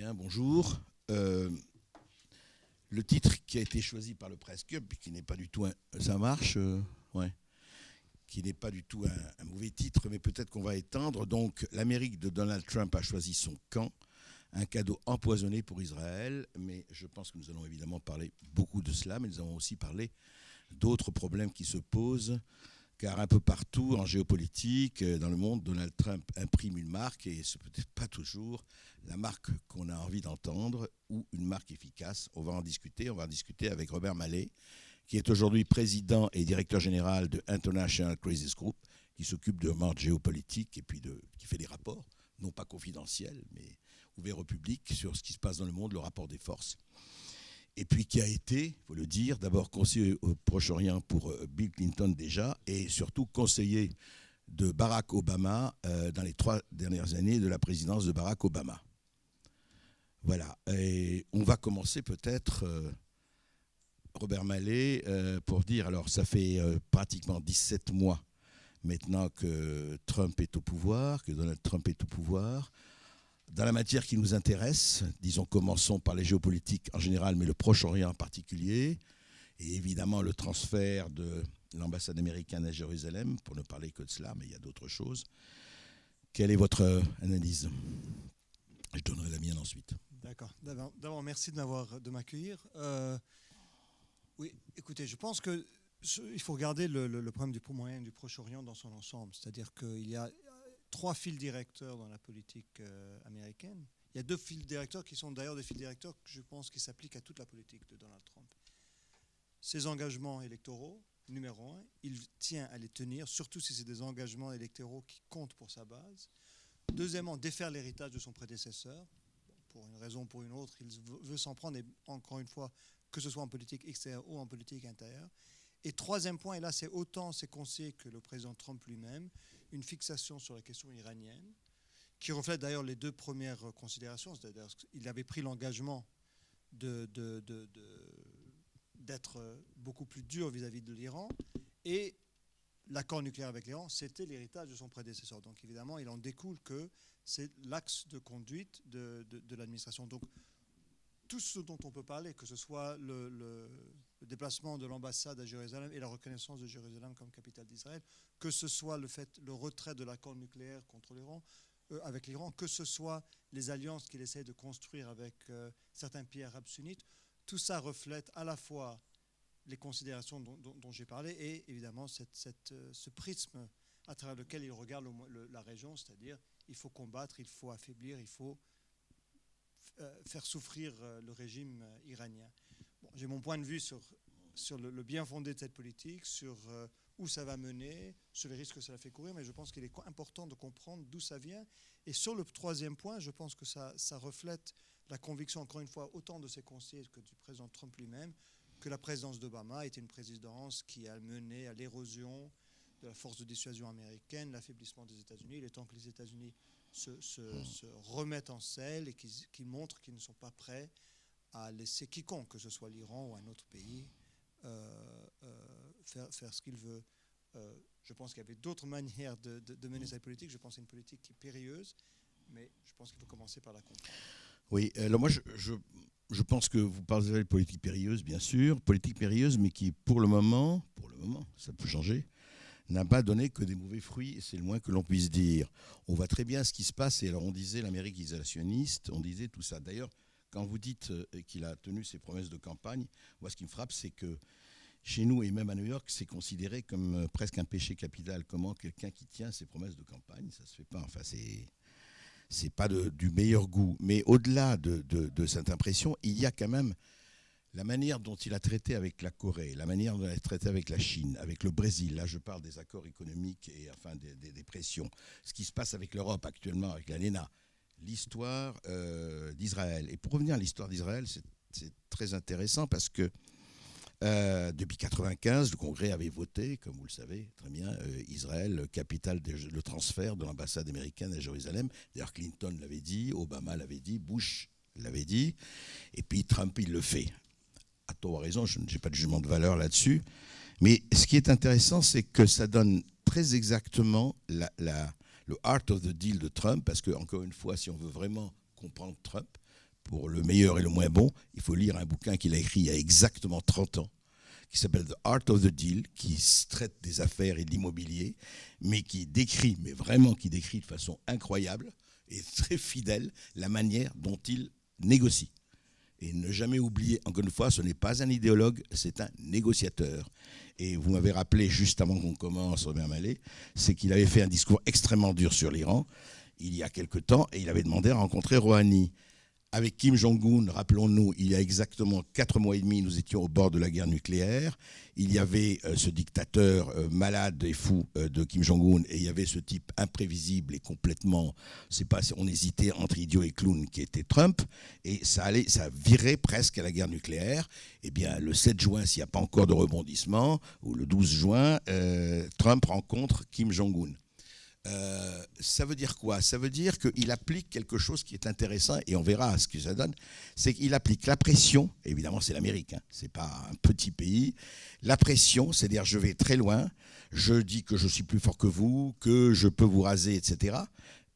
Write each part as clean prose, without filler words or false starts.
Bien, bonjour. Le titre qui a été choisi par le Press Club, qui n'est pas du tout un... Ça marche ouais. Qui n'est pas du tout un mauvais titre, mais peut-être qu'on va étendre. Donc, l'Amérique de Donald Trump a choisi son camp, un cadeau empoisonné pour Israël, mais je pense que nous allons évidemment parler beaucoup de cela, mais nous allons aussi parler d'autres problèmes qui se posent, car un peu partout en géopolitique, dans le monde, Donald Trump imprime une marque, et ce n'est peut-être pas toujours la marque qu'on a envie d'entendre, ou une marque efficace. On va en discuter avec Robert Malley, qui est aujourd'hui président et directeur général de International Crisis Group, qui s'occupe de monde géopolitique et puis qui fait des rapports, non pas confidentiels, mais ouverts au public, sur ce qui se passe dans le monde, le rapport des forces. Et puis qui a été, il faut le dire, d'abord conseiller au Proche-Orient pour Bill Clinton déjà, et surtout conseiller de Barack Obama dans les 3 dernières années de la présidence de Barack Obama. Voilà, et on va commencer peut-être, Robert Malley, pour dire, alors ça fait pratiquement 17 mois maintenant que Trump est au pouvoir, que Donald Trump est au pouvoir. Dans la matière qui nous intéresse, disons, commençons par les géopolitiques en général, mais le Proche-Orient en particulier, et évidemment le transfert de l'ambassade américaine à Jérusalem, pour ne parler que de cela, mais il y a d'autres choses. Quelle est votre analyse ? Je donnerai la mienne ensuite. D'accord. D'abord, merci de m'accueillir. Oui, écoutez, je pense qu'il faut regarder le problème du Moyen et du Proche-Orient dans son ensemble. C'est-à-dire qu'il y a 3 fils directeurs dans la politique américaine. Il y a 2 fils directeurs qui sont d'ailleurs des fils directeurs que je pense qui s'appliquent à toute la politique de Donald Trump. Ses engagements électoraux, numéro 1, il tient à les tenir, surtout si c'est des engagements électoraux qui comptent pour sa base. Deuxièmement, défaire l'héritage de son prédécesseur. Pour une raison ou pour une autre, il veut s'en prendre, et encore une fois, que ce soit en politique extérieure ou en politique intérieure. Et troisième point, et là c'est autant ses conseillers que le président Trump lui-même, une fixation sur la question iranienne, qui reflète d'ailleurs les 2 premières considérations. C'est-à-dire qu'il avait pris l'engagement d'être beaucoup plus dur vis-à-vis de l'Iran, et l'accord nucléaire avec l'Iran, c'était l'héritage de son prédécesseur. Donc évidemment, il en découle que c'est l'axe de conduite de l'administration. Donc tout ce dont on peut parler, que ce soit le déplacement de l'ambassade à Jérusalem et la reconnaissance de Jérusalem comme capitale d'Israël, que ce soit le retrait de l'accord nucléaire contre l'Iran, avec l'Iran, que ce soit les alliances qu'il essaie de construire avec certains pays arabes sunnites, tout ça reflète à la fois les considérations dont j'ai parlé et évidemment ce prisme à travers lequel il regarde la région, c'est-à-dire il faut combattre, il faut affaiblir, il faut faire souffrir le régime iranien. Bon, j'ai mon point de vue sur le bien fondé de cette politique, sur où ça va mener, sur les risques que ça fait courir, mais je pense qu'il est important de comprendre d'où ça vient. Et sur le troisième point, je pense que ça reflète la conviction, encore une fois, autant de ses conseillers que du président Trump lui-même, que la présidence d'Obama était une présidence qui a mené à l'érosion de la force de dissuasion américaine, l'affaiblissement des États-Unis. Il est temps que les États-Unis se remettent en selle et qu'ils montrent qu'ils ne sont pas prêts à laisser quiconque, que ce soit l'Iran ou un autre pays, faire ce qu'il veut. Je pense qu'il y avait d'autres manières de mener cette politique. Je pense que c'est une politique qui est périlleuse, mais je pense qu'il faut commencer par la comprendre. Oui, alors moi je pense que vous parlez de politique périlleuse, bien sûr, politique périlleuse, mais qui pour le moment, ça peut changer, n'a pas donné que des mauvais fruits, et c'est le moins que l'on puisse dire. On voit très bien ce qui se passe, et alors on disait l'Amérique isolationniste, on disait tout ça. D'ailleurs, quand vous dites qu'il a tenu ses promesses de campagne, moi ce qui me frappe, c'est que chez nous, et même à New York, c'est considéré comme presque un péché capital. Comment quelqu'un qui tient ses promesses de campagne, ça se fait pas, enfin c'est pas du meilleur goût. Mais au-delà de cette impression, il y a quand même la manière dont il a traité avec la Corée, la manière dont il a traité avec la Chine, avec le Brésil. Là, je parle des accords économiques et enfin des pressions. Ce qui se passe avec l'Europe actuellement, avec l'ALENA. L'histoire d'Israël. Et pour revenir à l'histoire d'Israël, c'est très intéressant parce que depuis 1995, le Congrès avait voté, comme vous le savez très bien, Israël, capitale, le transfert de l'ambassade américaine à Jérusalem. D'ailleurs, Clinton l'avait dit, Obama l'avait dit, Bush l'avait dit, et puis Trump, il le fait. À tort ou à raison, je n'ai pas de jugement de valeur là-dessus. Mais ce qui est intéressant, c'est que ça donne très exactement le heart of the deal de Trump, parce que, encore une fois, si on veut vraiment comprendre Trump, pour le meilleur et le moins bon, il faut lire un bouquin qu'il a écrit il y a exactement 30 ans, qui s'appelle The Art of the Deal, qui traite des affaires et de l'immobilier, mais qui décrit, mais vraiment qui décrit de façon incroyable et très fidèle la manière dont il négocie. Et ne jamais oublier, encore une fois, ce n'est pas un idéologue, c'est un négociateur. Et vous m'avez rappelé, juste avant qu'on commence, Robert Mallet, c'est qu'il avait fait un discours extrêmement dur sur l'Iran, il y a quelque temps, et il avait demandé à rencontrer Rouhani. Avec Kim Jong-un, rappelons-nous, il y a exactement 4 mois et demi, nous étions au bord de la guerre nucléaire. Il y avait ce dictateur malade et fou de Kim Jong-un, et il y avait ce type imprévisible et complètement, on hésitait entre idiot et clown, qui était Trump, et ça virait presque à la guerre nucléaire. Eh bien, le 7 juin, s'il n'y a pas encore de rebondissement, ou le 12 juin, Trump rencontre Kim Jong-un. Ça veut dire quoi? Ça veut dire qu'il applique quelque chose qui est intéressant, et on verra ce que ça donne. C'est qu'il applique la pression, évidemment c'est l'Amérique, hein, c'est pas un petit pays. La pression, c'est-à-dire je vais très loin, je dis que je suis plus fort que vous, que je peux vous raser, etc.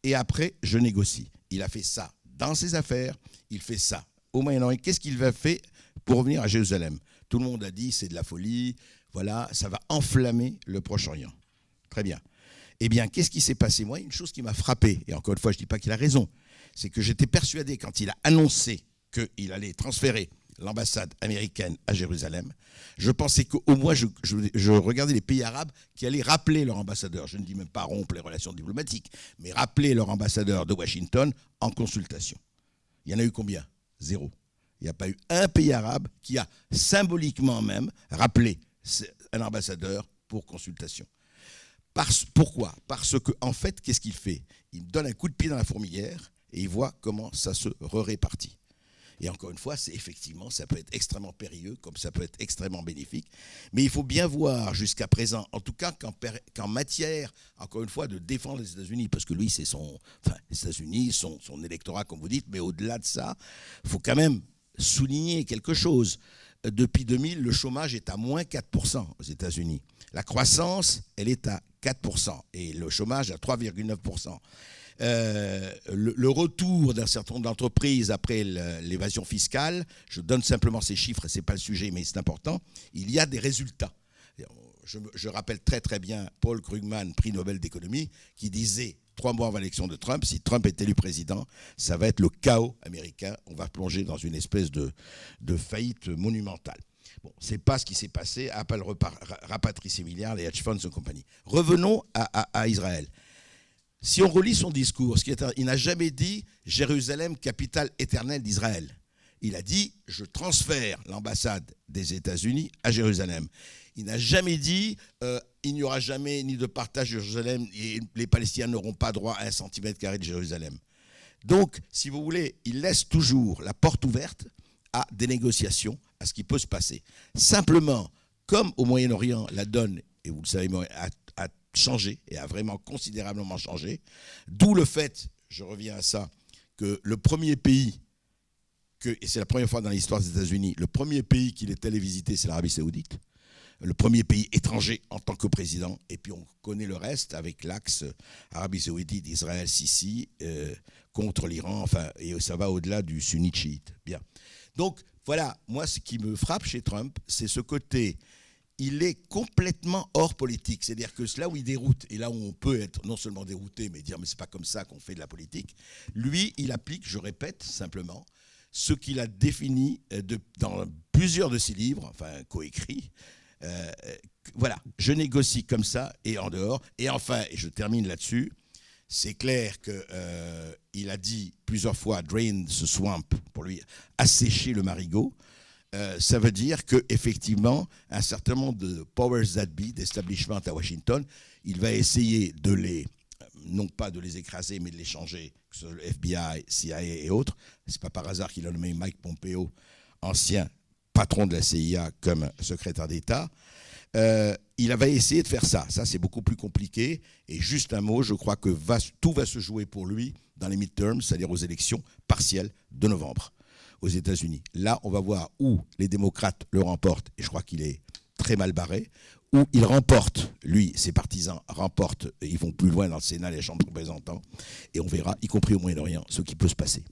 Et après, je négocie. Il a fait ça dans ses affaires, il fait ça au Moyen-Orient. Qu'est-ce qu'il va faire pour revenir à Jérusalem? Tout le monde a dit c'est de la folie, voilà, ça va enflammer le Proche-Orient. Très bien. Eh bien, qu'est-ce qui s'est passé? Moi, une chose qui m'a frappé, et encore une fois, je ne dis pas qu'il a raison, c'est que j'étais persuadé, quand il a annoncé qu'il allait transférer l'ambassade américaine à Jérusalem, je pensais qu'au moins, je regardais les pays arabes qui allaient rappeler leur ambassadeur, je ne dis même pas rompre les relations diplomatiques, mais rappeler leur ambassadeur de Washington en consultation. Il y en a eu combien? 0. Il n'y a pas eu un pays arabe qui a symboliquement même rappelé un ambassadeur pour consultation. Pourquoi? Parce qu'en fait, qu'est-ce qu'il fait? Il donne un coup de pied dans la fourmilière et il voit comment ça se répartit. Et encore une fois, effectivement, ça peut être extrêmement périlleux, comme ça peut être extrêmement bénéfique. Mais il faut bien voir jusqu'à présent, en tout cas qu'en matière, encore une fois, de défendre les États-Unis, parce que lui, c'est les États-Unis, son électorat, comme vous dites, mais au-delà de ça, il faut quand même souligner quelque chose. Depuis 2000, le chômage est à moins 4% aux États-Unis. La croissance, elle est à 4% et le chômage à 3,9%. Le retour d'un certain nombre d'entreprises après l'évasion fiscale, je donne simplement ces chiffres, ce n'est pas le sujet, mais c'est important, il y a des résultats. Je rappelle très très bien Paul Krugman, prix Nobel d'économie, qui disait 3 mois avant l'élection de Trump, si Trump est élu président, ça va être le chaos américain, on va plonger dans une espèce de faillite monumentale. Bon, ce n'est pas ce qui s'est passé. Apple rapatrie ses milliards, les hedge funds et compagnie. Revenons à Israël. Si on relit son discours, il n'a jamais dit « Jérusalem, capitale éternelle d'Israël ». Il a dit « Je transfère l'ambassade des États-Unis à Jérusalem ». Il n'a jamais dit il n'y aura jamais ni de partage de Jérusalem et les Palestiniens n'auront pas droit à 1 cm² de Jérusalem. Donc, si vous voulez, il laisse toujours la porte ouverte à des négociations, à ce qui peut se passer. Simplement, comme au Moyen-Orient, la donne, et vous le savez, a changé et a vraiment considérablement changé, d'où le fait, je reviens à ça, que le premier pays, et c'est la première fois dans l'histoire des États-Unis, le premier pays qu'il est allé visiter, c'est l'Arabie Saoudite. Le premier pays étranger en tant que président, et puis on connaît le reste avec l'axe Arabie Saoudite, Israël, Sisi, contre l'Iran, enfin, et ça va au-delà du sunnite chiite. Bien. Donc voilà, moi ce qui me frappe chez Trump, c'est ce côté, il est complètement hors politique. C'est-à-dire que là où il déroute, et là où on peut être non seulement dérouté, mais dire mais c'est pas comme ça qu'on fait de la politique, lui il applique, je répète simplement, ce qu'il a défini dans plusieurs de ses livres, enfin coécrits. Voilà, je négocie comme ça et en dehors. Et enfin, et je termine là-dessus, c'est clair qu'il a dit plusieurs fois « drain the swamp » pour lui assécher le marigot. Ça veut dire qu'effectivement, un certain nombre de powers that be, d'establishment à Washington, il va essayer de non pas de les écraser, mais de les changer, que ce soit le FBI, CIA et autres. C'est pas par hasard qu'il a nommé Mike Pompeo, ancien patron de la CIA, comme secrétaire d'État. Il va essayer de faire ça. Ça, c'est beaucoup plus compliqué. Et juste un mot, je crois que tout va se jouer pour lui dans les midterms, c'est-à-dire aux élections partielles de novembre aux États-Unis. Là, on va voir où les démocrates le remportent, et je crois qu'il est très mal barré, où il remporte, lui, ses partisans remportent, et ils vont plus loin dans le Sénat, les chambres de représentants, et on verra, y compris au Moyen-Orient, ce qui peut se passer.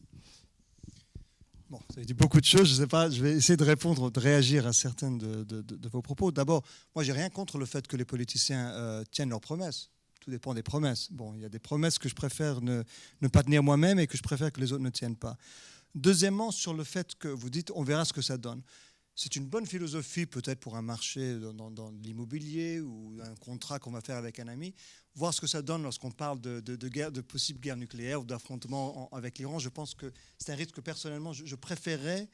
Bon, ça veut dire beaucoup de choses, je ne sais pas, je vais essayer de répondre, de réagir à certains de vos propos. D'abord, moi, j'ai rien contre le fait que les politiciens tiennent leurs promesses. Tout dépend des promesses. Bon, il y a des promesses que je préfère ne pas tenir moi-même et que je préfère que les autres ne tiennent pas. Deuxièmement, sur le fait que vous dites, on verra ce que ça donne. C'est une bonne philosophie peut-être pour un marché dans l'immobilier ou un contrat qu'on va faire avec un ami. Voir ce que ça donne lorsqu'on parle de possible guerre nucléaire ou d'affrontement avec l'Iran. Je pense que c'est un risque que personnellement je préférerais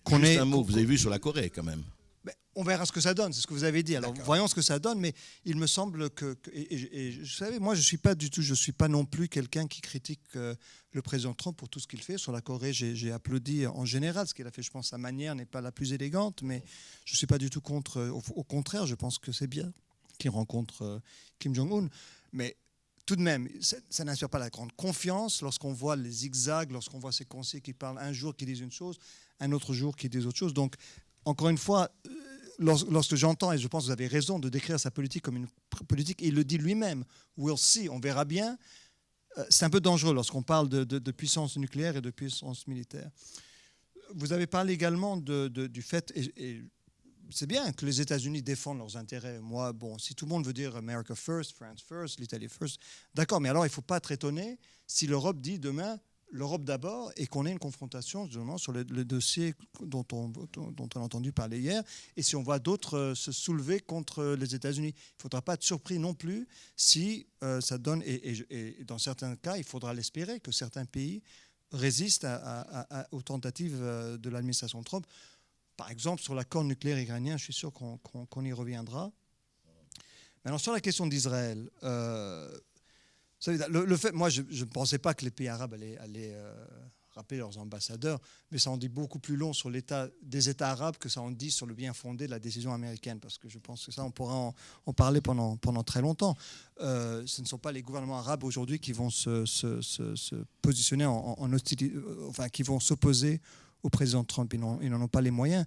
qu'on ait... un mot, vous avez vu sur la Corée quand même. On verra ce que ça donne, c'est ce que vous avez dit. Alors voyons ce que ça donne, mais il me semble que... Et vous savez, moi je ne suis pas non plus quelqu'un qui critique le président Trump pour tout ce qu'il fait. Sur la Corée, j'ai applaudi en général ce qu'il a fait. Je pense que sa manière n'est pas la plus élégante, mais je ne suis pas du tout contre. Au contraire, je pense que c'est bien qu'il rencontre Kim Jong-un. Mais tout de même, ça n'inspire pas la grande confiance lorsqu'on voit les zigzags, lorsqu'on voit ces conseillers qui parlent un jour, qui disent une chose, un autre jour, qui disent autre chose. Donc, encore une fois... Lorsque j'entends, et je pense que vous avez raison de décrire sa politique comme une politique, et il le dit lui-même, we'll see, on verra bien, c'est un peu dangereux lorsqu'on parle de puissance nucléaire et de puissance militaire. Vous avez parlé également du fait, et c'est bien que les États-Unis défendent leurs intérêts. Moi, bon, si tout le monde veut dire America first, France first, l'Italie first, d'accord, mais alors il ne faut pas être étonné si l'Europe dit demain, l'Europe d'abord, et qu'on ait une confrontation justement sur le dossier dont on a entendu parler hier, et si on voit d'autres se soulever contre les États-Unis. Il ne faudra pas être surpris non plus si ça donne, et dans certains cas, il faudra l'espérer, que certains pays résistent aux tentatives de l'administration Trump. Par exemple, sur l'accord nucléaire iranien, je suis sûr qu'on y reviendra. Maintenant, sur la question d'Israël... moi, je ne pensais pas que les pays arabes allaient rappeler leurs ambassadeurs, mais ça en dit beaucoup plus long sur l'état des États arabes que ça en dit sur le bien fondé de la décision américaine, parce que je pense que ça, on pourra en parler pendant très longtemps. Ce ne sont pas les gouvernements arabes aujourd'hui qui vont se positionner en hostilité, enfin, qui vont s'opposer au président Trump. Ils n'en ont pas les moyens.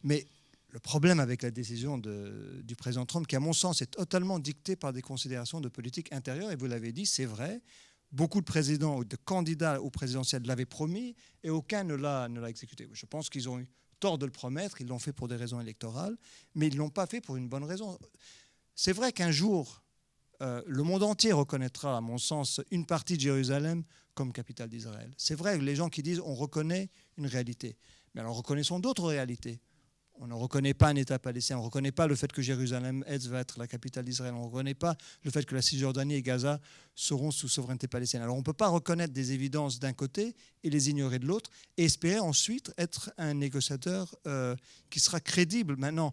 Mais le problème avec la décision du président Trump, qui à mon sens est totalement dictée par des considérations de politique intérieure, et vous l'avez dit, c'est vrai, beaucoup de présidents ou de candidats au présidentiel l'avaient promis et aucun ne l'a exécuté. Je pense qu'ils ont eu tort de le promettre, ils l'ont fait pour des raisons électorales, mais ils ne l'ont pas fait pour une bonne raison. C'est vrai qu'un jour, le monde entier reconnaîtra, à mon sens, une partie de Jérusalem comme capitale d'Israël. C'est vrai, les gens qui disent on reconnaît une réalité, mais alors reconnaissons d'autres réalités. On ne reconnaît pas un État palestinien, on ne reconnaît pas le fait que Jérusalem-Est va être la capitale d'Israël, on ne reconnaît pas le fait que la Cisjordanie et Gaza seront sous souveraineté palestinienne. Alors on ne peut pas reconnaître des évidences d'un côté et les ignorer de l'autre et espérer ensuite être un négociateur qui sera crédible. Maintenant,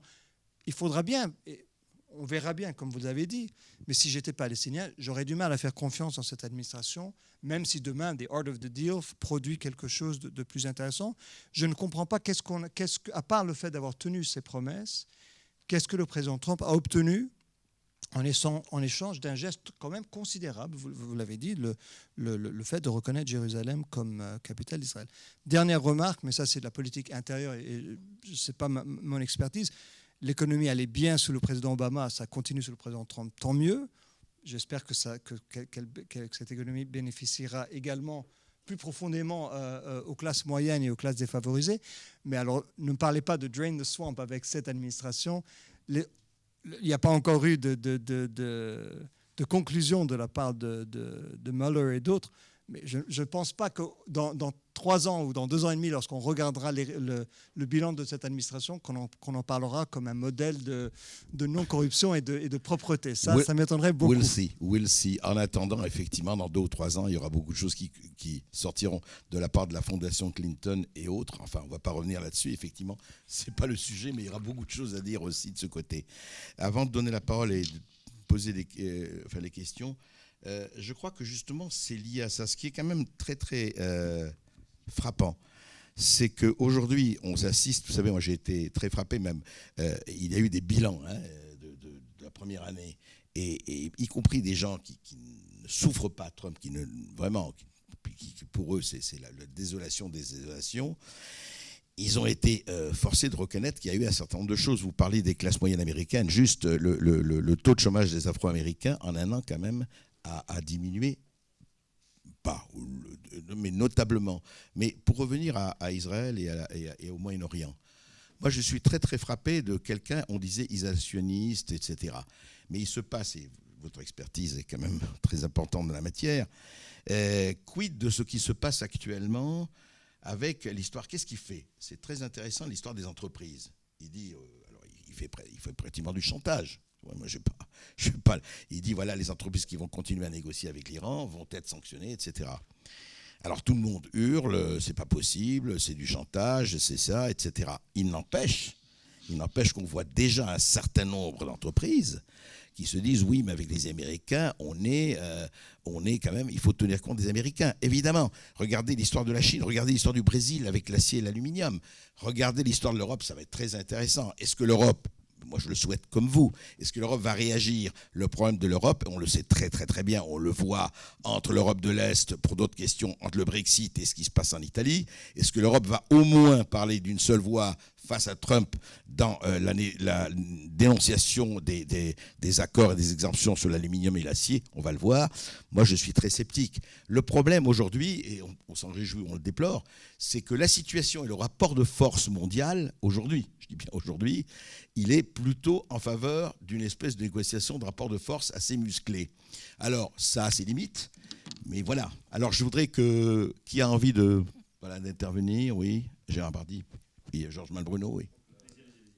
il faudra bien, et on verra bien comme vous l'avez dit, mais si j'étais palestinien, j'aurais du mal à faire confiance dans cette administration, même si demain, the art of the deal produit quelque chose de plus intéressant. Je ne comprends pas, à part le fait d'avoir tenu ses promesses, qu'est-ce que le président Trump a obtenu en échange d'un geste quand même considérable, vous l'avez dit, le fait de reconnaître Jérusalem comme capitale d'Israël. Dernière remarque, mais ça c'est de la politique intérieure et ce n'est pas mon expertise. L'économie allait bien sous le président Obama, ça continue sous le président Trump, tant mieux. J'espère que cette économie bénéficiera également plus profondément aux classes moyennes et aux classes défavorisées. Mais alors, ne me parlez pas de drain the swamp avec cette administration. Il n'y a pas encore eu de conclusion de la part de Mueller et d'autres. Mais je ne pense pas que dans 3 ans ou dans 2 ans et demi, lorsqu'on regardera le bilan de cette administration, qu'on en parlera comme un modèle de non-corruption et de propreté. Ça m'étonnerait beaucoup. We'll see. En attendant, effectivement, dans 2 ou 3 ans, il y aura beaucoup de choses qui sortiront de la part de la fondation Clinton et autres. Enfin, on ne va pas revenir là-dessus. Effectivement, ce n'est pas le sujet, mais il y aura beaucoup de choses à dire aussi de ce côté. Avant de donner la parole et de poser les questions, je crois que justement c'est lié à ça. Ce qui est quand même très très frappant, c'est qu'aujourd'hui on assiste, vous savez, moi j'ai été très frappé même, il y a eu des bilans de la première année, et y compris des gens qui ne souffrent pas Trump, qui pour eux c'est la désolation des désolations. Ils ont été forcés de reconnaître qu'il y a eu un certain nombre de choses. Vous parlez des classes moyennes américaines, juste le taux de chômage des Afro-Américains en un an quand même a diminué pas, mais notablement. Mais pour revenir à Israël et au Moyen-Orient, moi je suis très très frappé de quelqu'un, on disait isolationniste, etc. Mais il se passe, et votre expertise est quand même très importante dans la matière, quid de ce qui se passe actuellement avec l'histoire? Qu'est-ce qu'il fait? C'est très intéressant, l'histoire des entreprises. Il dit, alors il fait pratiquement du chantage. Ouais, moi, je sais pas. Il dit, voilà, les entreprises qui vont continuer à négocier avec l'Iran vont être sanctionnées, etc. Alors tout le monde hurle, c'est pas possible, c'est du chantage, c'est ça, etc. Il n'empêche qu'on voit déjà un certain nombre d'entreprises qui se disent, oui, mais avec les Américains, on est quand même, il faut tenir compte des Américains. Évidemment, regardez l'histoire de la Chine, regardez l'histoire du Brésil avec l'acier et l'aluminium, regardez l'histoire de l'Europe, ça va être très intéressant. Est-ce que l'Europe, moi je le souhaite comme vous, est-ce que l'Europe va réagir? Le problème de l'Europe, on le sait très très très bien, on le voit entre l'Europe de l'Est, pour d'autres questions, entre le Brexit et ce qui se passe en Italie. Est-ce que l'Europe va au moins parler d'une seule voix face à Trump dans la dénonciation des accords et des exemptions sur l'aluminium et l'acier? On va le voir. Moi, je suis très sceptique. Le problème aujourd'hui, et on s'en réjouit, on le déplore, c'est que la situation et le rapport de force mondial, aujourd'hui, je dis bien aujourd'hui, il est plutôt en faveur d'une espèce de négociation de rapport de force assez musclé. Alors, ça a ses limites, mais voilà. Alors, je voudrais que... Qui a envie d'intervenir? Oui, Gérard Bardy. Et Georges Malbruno, oui.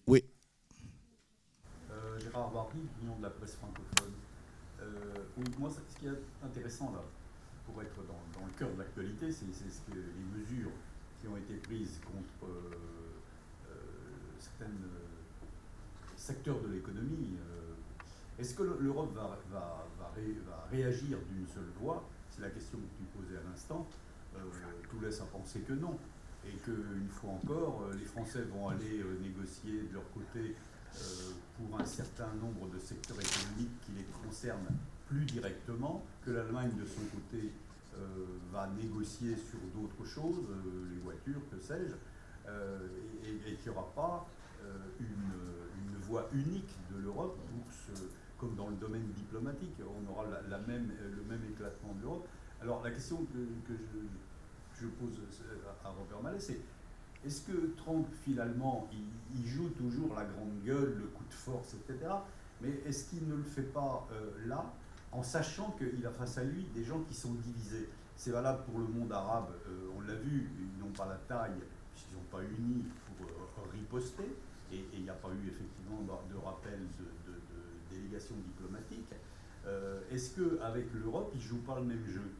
Oui. Gérard Bardy, Union de la presse francophone. Oui, moi, ce qui est intéressant, là, pour être dans le cœur de l'actualité, c'est les mesures qui ont été prises contre certains secteurs de l'économie. Est-ce que l'Europe va réagir d'une seule voix? C'est la question que tu posais à l'instant. Tout laisse à penser que non. Et qu'une fois encore, les Français vont aller négocier de leur côté pour un certain nombre de secteurs économiques qui les concernent plus directement, que l'Allemagne de son côté va négocier sur d'autres choses, les voitures, que sais-je, et qu'il n'y aura pas une voix unique de l'Europe, comme dans le domaine diplomatique, on aura le même éclatement de l'Europe. Alors la question que je pose à Robert Mallet, c'est est-ce que Trump, finalement, il joue toujours la grande gueule, le coup de force, etc. Mais est-ce qu'il ne le fait pas là, en sachant qu'il a face à lui des gens qui sont divisés? C'est valable pour le monde arabe, on l'a vu, ils n'ont pas la taille, puisqu'ils n'ont pas unis pour riposter, et il n'y a pas eu effectivement de rappel de délégation diplomatique. Est-ce qu'avec l'Europe, il ne joue pas le même jeu,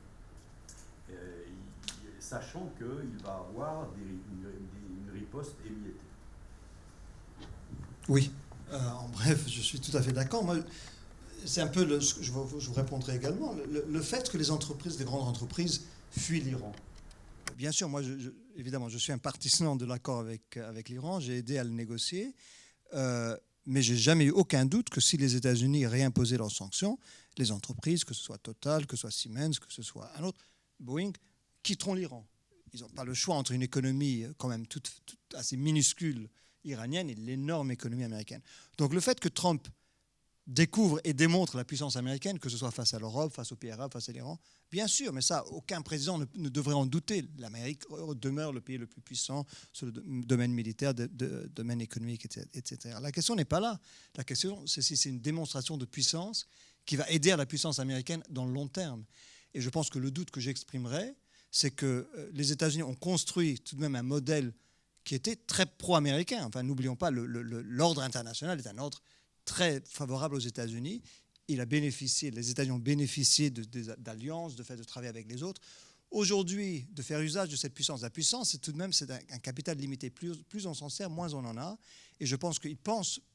sachant qu'il va avoir une riposte émiettée? Oui, en bref, je suis tout à fait d'accord. Moi, c'est un peu, je vous répondrai également, le fait que les grandes entreprises fuient l'Iran. Bien sûr, moi, évidemment, je suis un partisan de l'accord avec l'Iran, j'ai aidé à le négocier, mais je n'ai jamais eu aucun doute que si les États-Unis réimposaient leurs sanctions, les entreprises, que ce soit Total, que ce soit Siemens, que ce soit un autre, Boeing, quitteront l'Iran. Ils n'ont pas le choix entre une économie quand même toute assez minuscule iranienne et l'énorme économie américaine. Donc le fait que Trump découvre et démontre la puissance américaine, que ce soit face à l'Europe, face aux pays arabes, face à l'Iran, bien sûr, mais ça, aucun président ne devrait en douter. L'Amérique demeure le pays le plus puissant sur le domaine militaire, domaine économique, etc. La question n'est pas là. La question, c'est si c'est une démonstration de puissance qui va aider à la puissance américaine dans le long terme. Et je pense que le doute que j'exprimerai, c'est que les États-Unis ont construit tout de même un modèle qui était très pro-américain. Enfin, n'oublions pas, l'ordre international est un ordre très favorable aux États-Unis. Les États-Unis ont bénéficié d'alliances, de fait de travailler avec les autres. Aujourd'hui, de faire usage de cette puissance. La puissance, c'est tout de même un capital limité. Plus on s'en sert, moins on en a. Et je pense le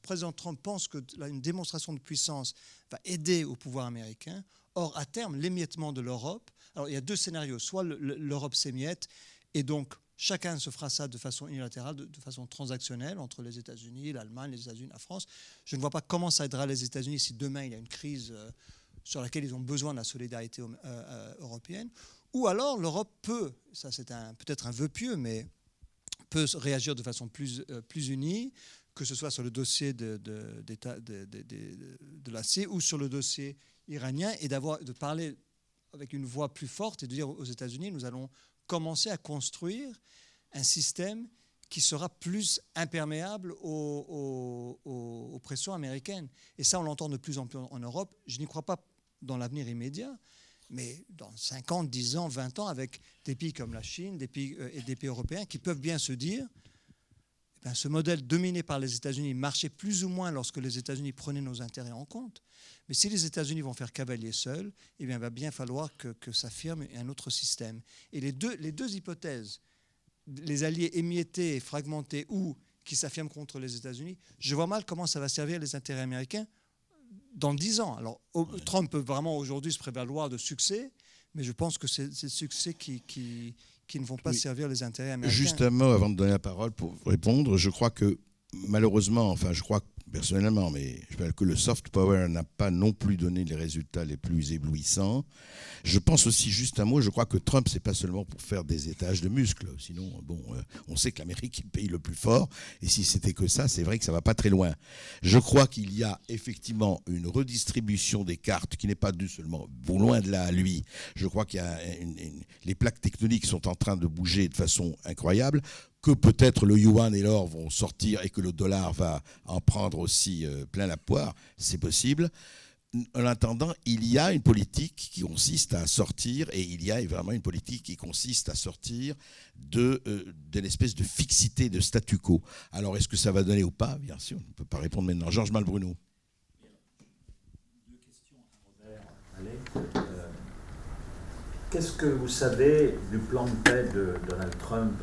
président Trump pense qu'une démonstration de puissance va aider au pouvoir américain. Or, à terme, l'émiettement de l'Europe, alors il y a deux scénarios. Soit l'Europe s'émiette, et donc chacun se fera ça de façon unilatérale, de façon transactionnelle, entre les États-Unis, l'Allemagne, les États-Unis, la France. Je ne vois pas comment ça aidera les États-Unis si demain il y a une crise sur laquelle ils ont besoin de la solidarité européenne. Ou alors l'Europe peut, ça c'est peut-être un vœu pieux, mais peut réagir de façon plus unie, que ce soit sur le dossier de l'acier ou sur le dossier iranien, et de parler avec une voix plus forte et de dire aux États-Unis, nous allons commencer à construire un système qui sera plus imperméable aux pressions américaines. Et ça, on l'entend de plus en plus en Europe. Je n'y crois pas dans l'avenir immédiat, mais dans 50, 10 ans, 20 ans, avec des pays comme la Chine et des pays européens qui peuvent bien se dire ce modèle dominé par les États-Unis marchait plus ou moins lorsque les États-Unis prenaient nos intérêts en compte. Mais si les États-Unis vont faire cavalier seuls, eh bien, il va bien falloir que s'affirme un autre système. Et les deux hypothèses, les alliés émiettés et fragmentés ou qui s'affirment contre les États-Unis, je vois mal comment ça va servir les intérêts américains dans 10 ans. Alors, Trump peut vraiment aujourd'hui se prévaloir de succès, mais je pense que c'est le succès qui ne vont pas servir les intérêts américains. Juste un mot avant de donner la parole pour répondre. Je crois que malheureusement, je crois personnellement, mais je pense que le soft power n'a pas non plus donné les résultats les plus éblouissants. Je pense aussi, juste un mot, je crois que Trump, c'est pas seulement pour faire des étages de muscles. Sinon, on sait que l'Amérique est le pays le plus fort. Et si c'était que ça, c'est vrai que ça va pas très loin. Je crois qu'il y a effectivement une redistribution des cartes qui n'est pas due seulement, loin de là à lui. Je crois qu'il y a les plaques tectoniques sont en train de bouger de façon incroyable, que peut-être le yuan et l'or vont sortir et que le dollar va en prendre aussi plein la poire, c'est possible. En attendant, il y a une politique qui consiste à sortir, et il y a vraiment une politique qui consiste à sortir de l'espèce de fixité, de statu quo. Alors, est-ce que ça va donner ou pas? Bien sûr, on ne peut pas répondre maintenant. Georges Malbruno. Deux questions à Robert. Qu'est-ce que vous savez du plan de paix de Donald Trump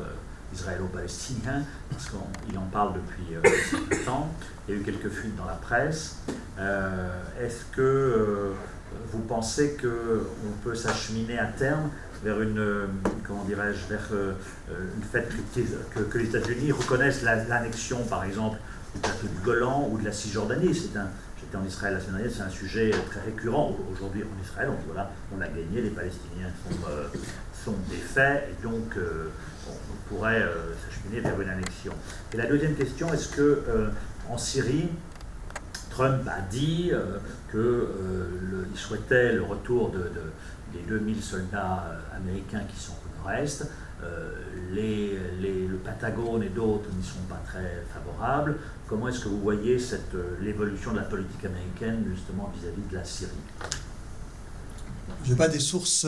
israélo-palestinien, parce qu'il en parle depuis assez temps. Il y a eu quelques fuites dans la presse. Est-ce que vous pensez qu'on peut s'acheminer à terme vers une fait que les États-Unis reconnaissent l'annexion, par exemple, du plateau du Golan ou de la Cisjordanie? J'étais en Israël la semaine dernière, c'est un sujet très récurrent aujourd'hui en Israël. Donc voilà, on a gagné, les Palestiniens sont défaits, et donc on pourrait s'acheminer vers une annexion. Et la deuxième question, est-ce que en Syrie, Trump a dit qu'il souhaitait le retour des 2000 soldats américains qui sont au nord-est. Le Pentagone et d'autres n'y sont pas très favorables. Comment est-ce que vous voyez l'évolution de la politique américaine justement vis-à-vis de la Syrie? Je n'ai pas des sources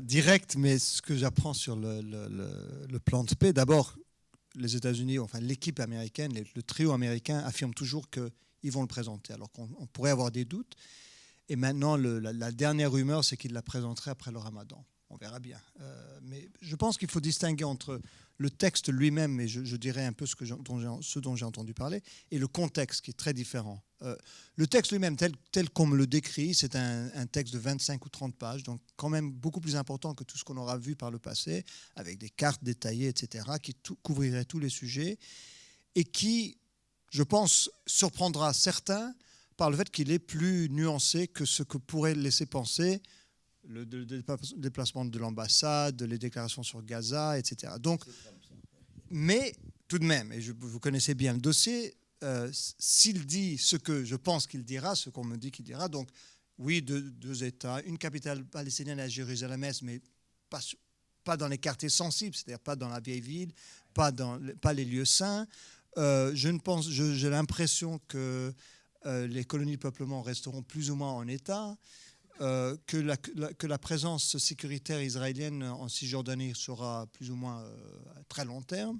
directes, mais ce que j'apprends sur le plan de paix, d'abord, les États-Unis, enfin l'équipe américaine, le trio américain affirme toujours qu'ils vont le présenter, alors qu'on pourrait avoir des doutes. Et maintenant, la dernière rumeur, c'est qu'il la présenterait après le Ramadan. On verra bien. Mais je pense qu'il faut distinguer entre le texte lui-même, et je dirais un peu ce dont j'ai entendu parler, et le contexte qui est très différent. Le texte lui-même, tel qu'on me le décrit, c'est un texte de 25 ou 30 pages, donc quand même beaucoup plus important que tout ce qu'on aura vu par le passé, avec des cartes détaillées, etc., qui couvrirait tous les sujets, et qui, je pense, surprendra certains par le fait qu'il est plus nuancé que ce que pourrait laisser penser le déplacement de l'ambassade, les déclarations sur Gaza, etc. Donc, mais tout de même, et vous connaissez bien le dossier, s'il dit ce que je pense qu'il dira, ce qu'on me dit qu'il dira, donc oui, deux États, une capitale palestinienne à Jérusalem-Est, mais pas dans les quartiers sensibles, c'est-à-dire pas dans la vieille ville, pas les lieux saints. J'ai l'impression que les colonies de peuplement resteront plus ou moins en état. Que la présence sécuritaire israélienne en Cisjordanie sera plus ou moins à très long terme.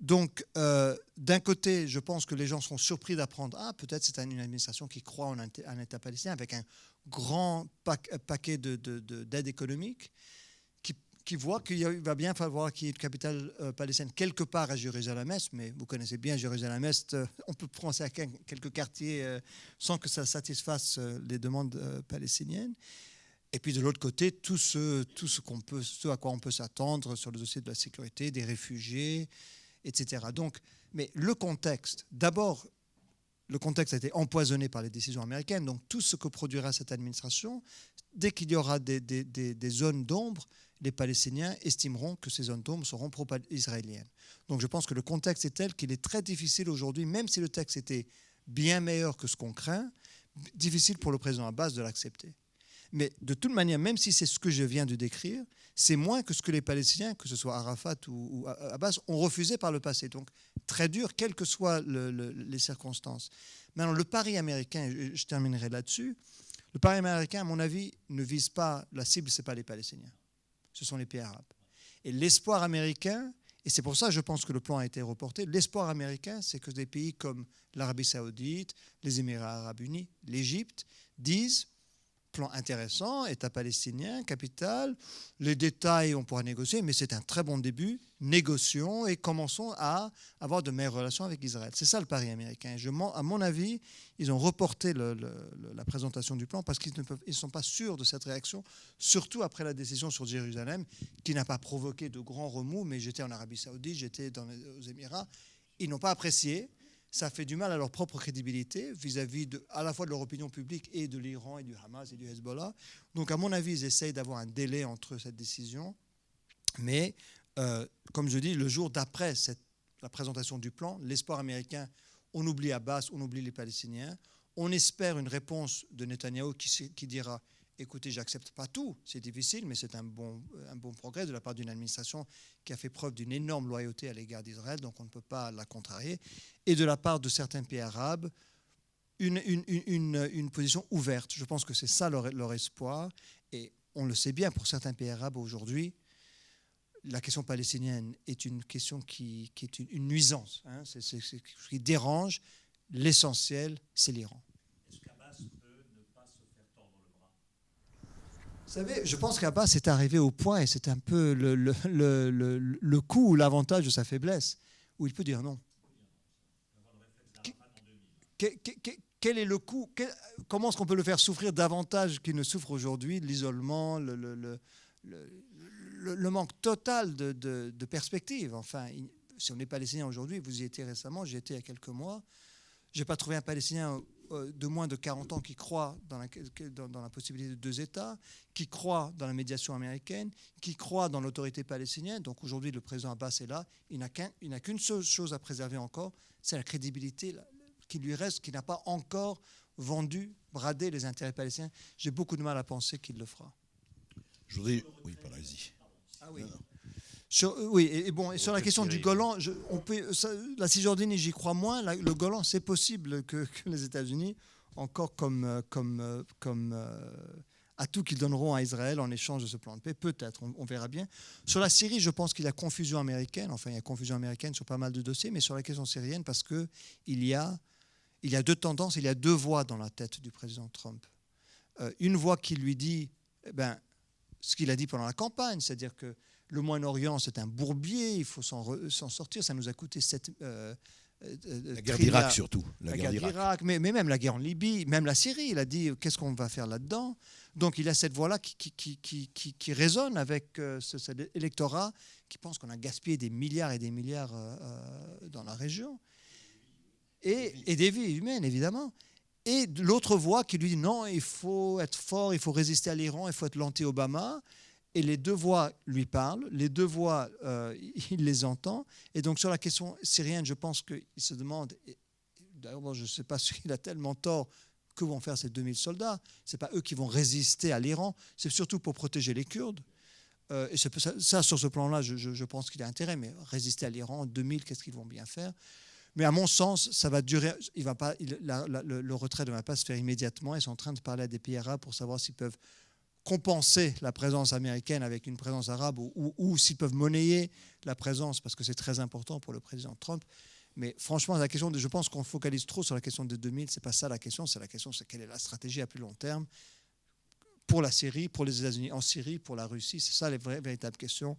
Donc, d'un côté, je pense que les gens seront surpris d'apprendre peut-être c'est une administration qui croit en un État palestinien avec un grand paquet d'aide économique, qui voit qu'il va bien falloir qu'il y ait une capitale palestinienne quelque part à Jérusalem-Est, mais vous connaissez bien Jérusalem-Est, on peut penser à quelques quartiers sans que ça satisfasse les demandes palestiniennes. Et puis de l'autre côté, tout ce à quoi on peut s'attendre sur le dossier de la sécurité, des réfugiés, etc. Donc, mais le contexte, d'abord, le contexte a été empoisonné par les décisions américaines, donc tout ce que produira cette administration, dès qu'il y aura des zones d'ombre, les Palestiniens estimeront que ces zones d'ombre seront pro-israéliennes. Donc je pense que le contexte est tel qu'il est très difficile aujourd'hui, même si le texte était bien meilleur que ce qu'on craint, difficile pour le président Abbas de l'accepter. Mais de toute manière, même si c'est ce que je viens de décrire, c'est moins que ce que les Palestiniens, que ce soit Arafat ou Abbas, ont refusé par le passé. Donc, très dur, quelles que soient les circonstances. Maintenant, le pari américain, je terminerai là-dessus, le pari américain, à mon avis, ne vise pas, la cible, ce n'est pas les Palestiniens, ce sont les pays arabes. Et l'espoir américain, et c'est pour ça que je pense que le plan a été reporté, l'espoir américain, c'est que des pays comme l'Arabie saoudite, les Émirats arabes unis, l'Égypte, disent, plan intéressant, État palestinien, capitale, les détails on pourra négocier, mais c'est un très bon début, négocions et commençons à avoir de meilleures relations avec Israël. C'est ça le pari américain. À mon avis, ils ont reporté la présentation du plan parce qu'ils ne sont pas sûrs de cette réaction, surtout après la décision sur Jérusalem, qui n'a pas provoqué de grands remous, mais j'étais en Arabie saoudite, j'étais aux Émirats, ils n'ont pas apprécié. Ça fait du mal à leur propre crédibilité vis-à-vis à la fois de leur opinion publique et de l'Iran et du Hamas et du Hezbollah. Donc, à mon avis, ils essayent d'avoir un délai entre cette décision. Mais, comme je dis, le jour d'après la présentation du plan, l'espoir américain, on oublie Abbas, on oublie les Palestiniens. On espère une réponse de Netanyahou qui dira « Écoutez, j'accepte pas tout, c'est difficile, mais c'est un bon progrès de la part d'une administration qui a fait preuve d'une énorme loyauté à l'égard d'Israël, donc on ne peut pas la contrarier. » Et de la part de certains pays arabes, une position ouverte. Je pense que c'est ça leur espoir. Et on le sait bien, pour certains pays arabes aujourd'hui, la question palestinienne est une question qui est une nuisance. Hein. C'est quelque chose qui dérange. L'essentiel, c'est l'Iran. Est-ce qu'Abbas peut ne pas se faire tordre le bras ? Vous savez, je pense qu'Abbas est arrivé au point, et c'est un peu le coup ou l'avantage de sa faiblesse, où il peut dire non. Quel est le coût? Comment est-ce qu'on peut le faire souffrir davantage qu'il ne souffre aujourd'hui? L'isolement, le manque total de perspective. Enfin, si on est palestinien aujourd'hui, vous y étiez récemment, j'y étais il y a quelques mois, je n'ai pas trouvé un Palestinien de moins de 40 ans qui croit dans la possibilité de 2 États, qui croit dans la médiation américaine, qui croit dans l'autorité palestinienne. Donc aujourd'hui, le président Abbas est là. Il n'a qu'une seule chose à préserver encore, c'est la crédibilité qui lui reste, qui n'a pas encore bradé les intérêts palestiniens. J'ai beaucoup de mal à penser qu'il le fera. Je voudrais... Oui, allez-y. Ah oui. Et sur la question du Golan, la Cisjordanie, j'y crois moins. Le Golan, c'est possible que les États-Unis, encore comme atout qu'ils donneront à Israël en échange de ce plan de paix, peut-être, on verra bien. Sur la Syrie, je pense qu'il y a confusion américaine. Enfin, il y a confusion américaine sur pas mal de dossiers, mais sur la question syrienne, parce qu'il y a 2 tendances, il y a 2 voix dans la tête du président Trump. Une voix qui lui dit ce qu'il a dit pendant la campagne, c'est-à-dire que le Moyen-Orient, c'est un bourbier, il faut s'en sortir, ça nous a coûté la guerre d'Irak surtout. La guerre d'Irak, mais même la guerre en Libye, même la Syrie, il a dit qu'est-ce qu'on va faire là-dedans. Donc il a cette voix-là qui résonne avec cet électorat qui pense qu'on a gaspillé des milliards et des milliards dans la région. Et des vies humaines, évidemment. Et l'autre voix qui lui dit non, il faut être fort, il faut résister à l'Iran, il faut être l'anti-Obama. Et les 2 voix lui parlent, les 2 voix, il les entend. Et donc sur la question syrienne, je pense qu'il se demande, d'ailleurs je ne sais pas s'il a tellement tort, que vont faire ces 2000 soldats? Ce n'est pas eux qui vont résister à l'Iran, c'est surtout pour protéger les Kurdes. Et ça, sur ce plan-là, je pense qu'il a intérêt, mais résister à l'Iran, 2000, qu'est-ce qu'ils vont bien faire? Mais à mon sens, ça va durer. Le retrait ne va pas se faire immédiatement. Ils sont en train de parler à des pays arabes pour savoir s'ils peuvent compenser la présence américaine avec une présence arabe ou s'ils peuvent monnayer la présence, parce que c'est très important pour le président Trump. Mais franchement, je pense qu'on focalise trop sur la question de 2000. Ce n'est pas ça la question. C'est quelle est la stratégie à plus long terme pour la Syrie, pour les États-Unis en Syrie, pour la Russie. C'est ça les véritables questions.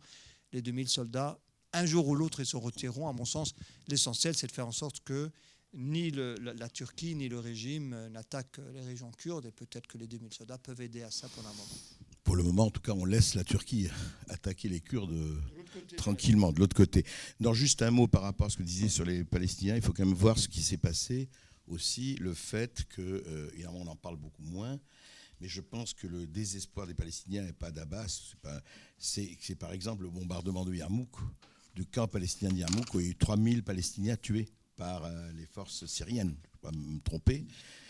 Les 2000 soldats, un jour ou l'autre, ils se retireront. À mon sens, l'essentiel, c'est de faire en sorte que ni la Turquie ni le régime n'attaquent les régions kurdes, et peut-être que les 2000 soldats peuvent aider à ça pendant un moment. Pour le moment, en tout cas, on laisse la Turquie attaquer les Kurdes tranquillement, de l'autre côté. Non, juste un mot par rapport à ce que vous disiez sur les Palestiniens. Il faut quand même voir ce qui s'est passé aussi, le fait que, évidemment, on en parle beaucoup moins, mais je pense que le désespoir des Palestiniens n'est pas d'Abbas. C'est par exemple le bombardement de Yarmouk, du camp palestinien de Yarmouk, où il y a eu 3000 Palestiniens tués par les forces syriennes. Je ne vais pas me tromper.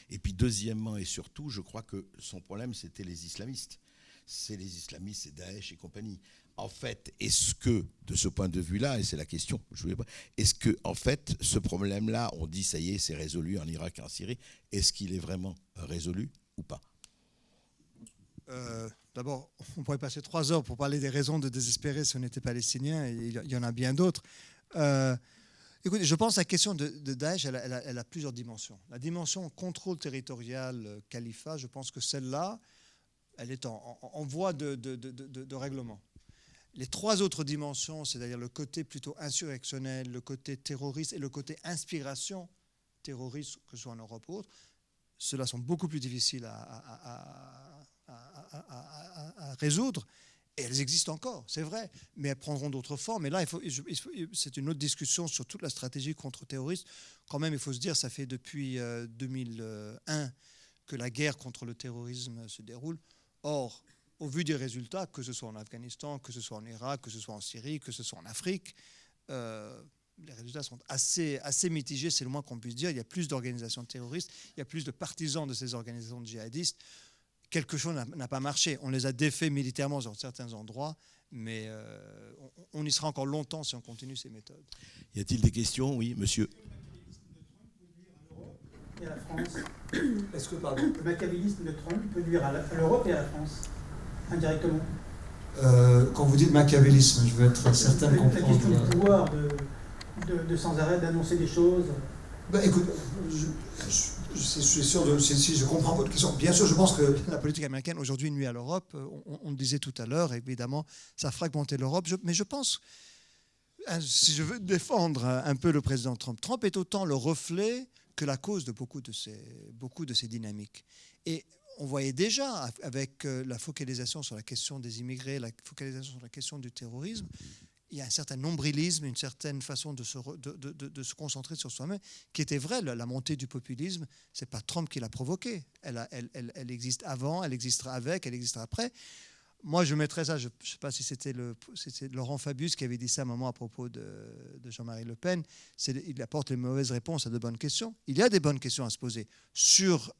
Et puis deuxièmement et surtout, je crois que son problème, c'était les islamistes. C'est les islamistes, c'est Daesh et compagnie. En fait, est-ce que, de ce point de vue-là, et c'est la question, est-ce que, en fait, ce problème-là, on dit, ça y est, c'est résolu en Irak et en Syrie, est-ce qu'il est vraiment résolu ou pas? D'abord, on pourrait passer 3 heures pour parler des raisons de désespérer si on était palestinien, et il y en a bien d'autres. Écoutez, je pense que la question de Daesh, elle a plusieurs dimensions. La dimension contrôle territorial, califat, je pense que celle-là, elle est en voie de règlement. Les 3 autres dimensions, c'est-à-dire le côté plutôt insurrectionnel, le côté terroriste et le côté inspiration terroriste, que ce soit en Europe ou autre, ceux-là sont beaucoup plus difficiles à résoudre. Et elles existent encore, c'est vrai, mais elles prendront d'autres formes. Et là, c'est une autre discussion sur toute la stratégie contre-terroriste. Quand même, il faut se dire, ça fait depuis 2001 que la guerre contre le terrorisme se déroule. Or, au vu des résultats, que ce soit en Afghanistan, que ce soit en Irak, que ce soit en Syrie, que ce soit en Afrique, les résultats sont assez mitigés, c'est le moins qu'on puisse dire. Il y a plus d'organisations terroristes, il y a plus de partisans de ces organisations djihadistes. Quelque chose n'a pas marché. On les a défaits militairement dans certains endroits, mais on y sera encore longtemps si on continue ces méthodes. Y a-t-il des questions? Oui, monsieur. Et à la France. Est-ce que le machiavélisme de Trump peut nuire à l'Europe et à la France indirectement? Quand vous dites machiavélisme, je veux être certain de comprendre. La question du pouvoir, de sans arrêt d'annoncer des choses. Écoute, je suis sûr si je comprends votre question. Bien sûr, je pense que la politique américaine aujourd'hui nuit à l'Europe. On le disait tout à l'heure, évidemment, ça a fragmenté l'Europe. Mais je pense, si je veux défendre un peu le président Trump, Trump est autant le reflet que la cause de beaucoup de ces dynamiques. Et on voyait déjà, avec la focalisation sur la question des immigrés, la focalisation sur la question du terrorisme, il y a un certain nombrilisme, une certaine façon de se concentrer sur soi-même, qui était vrai. La montée du populisme, ce n'est pas Trump qui l'a provoquée. Elle existe avant, elle existera avec, elle existera après. Moi, je mettrais ça, je ne sais pas si c'était Laurent Fabius qui avait dit ça à un moment à propos de Jean-Marie Le Pen, il apporte les mauvaises réponses à de bonnes questions. Il y a des bonnes questions à se poser sur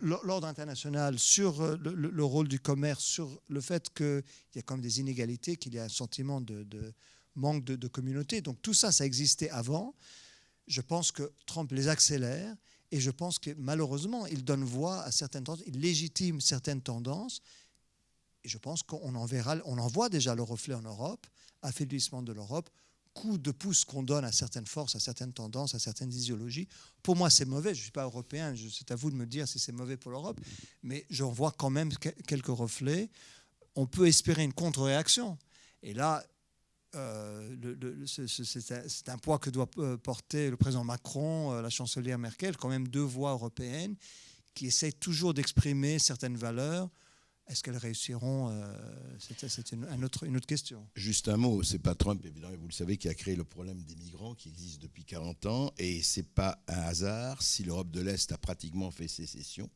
l'ordre international, sur le rôle du commerce, sur le fait qu'il y a quand même des inégalités, qu'il y a un sentiment de manque de communauté. Donc tout ça, ça existait avant. Je pense que Trump les accélère et je pense que malheureusement, il donne voix à certaines tendances, il légitime certaines tendances. Et je pense qu'on en voit déjà le reflet en Europe, affaiblissement de l'Europe, coup de pouce qu'on donne à certaines forces, à certaines tendances, à certaines idéologies. Pour moi, c'est mauvais. Je ne suis pas européen. C'est à vous de me dire si c'est mauvais pour l'Europe. Mais j'en vois quand même quelques reflets. On peut espérer une contre-réaction. Et là, c'est un poids que doit porter le président Macron, la chancelière Merkel, quand même 2 voix européennes qui essayent toujours d'exprimer certaines valeurs. Est-ce qu'elles réussiront? C'est une autre question. Juste un mot, c'est pas Trump, évidemment, vous le savez, qui a créé le problème des migrants qui existe depuis 40 ans. Et c'est pas un hasard si l'Europe de l'Est a pratiquement fait sécession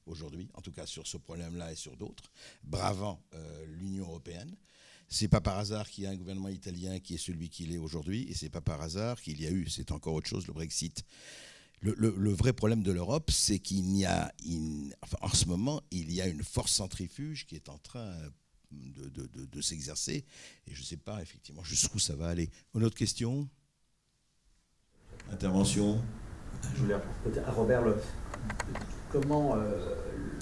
aujourd'hui, en tout cas sur ce problème-là et sur d'autres, bravant l'Union européenne. C'est pas par hasard qu'il y a un gouvernement italien qui est celui qu'il est aujourd'hui. Et c'est pas par hasard qu'il y a eu, c'est encore autre chose, le Brexit. Le vrai problème de l'Europe, c'est en ce moment, il y a une force centrifuge qui est en train de s'exercer. Et je ne sais pas, effectivement, jusqu'où ça va aller. Une autre question? Intervention? Je voulais peut-être à Robert, comment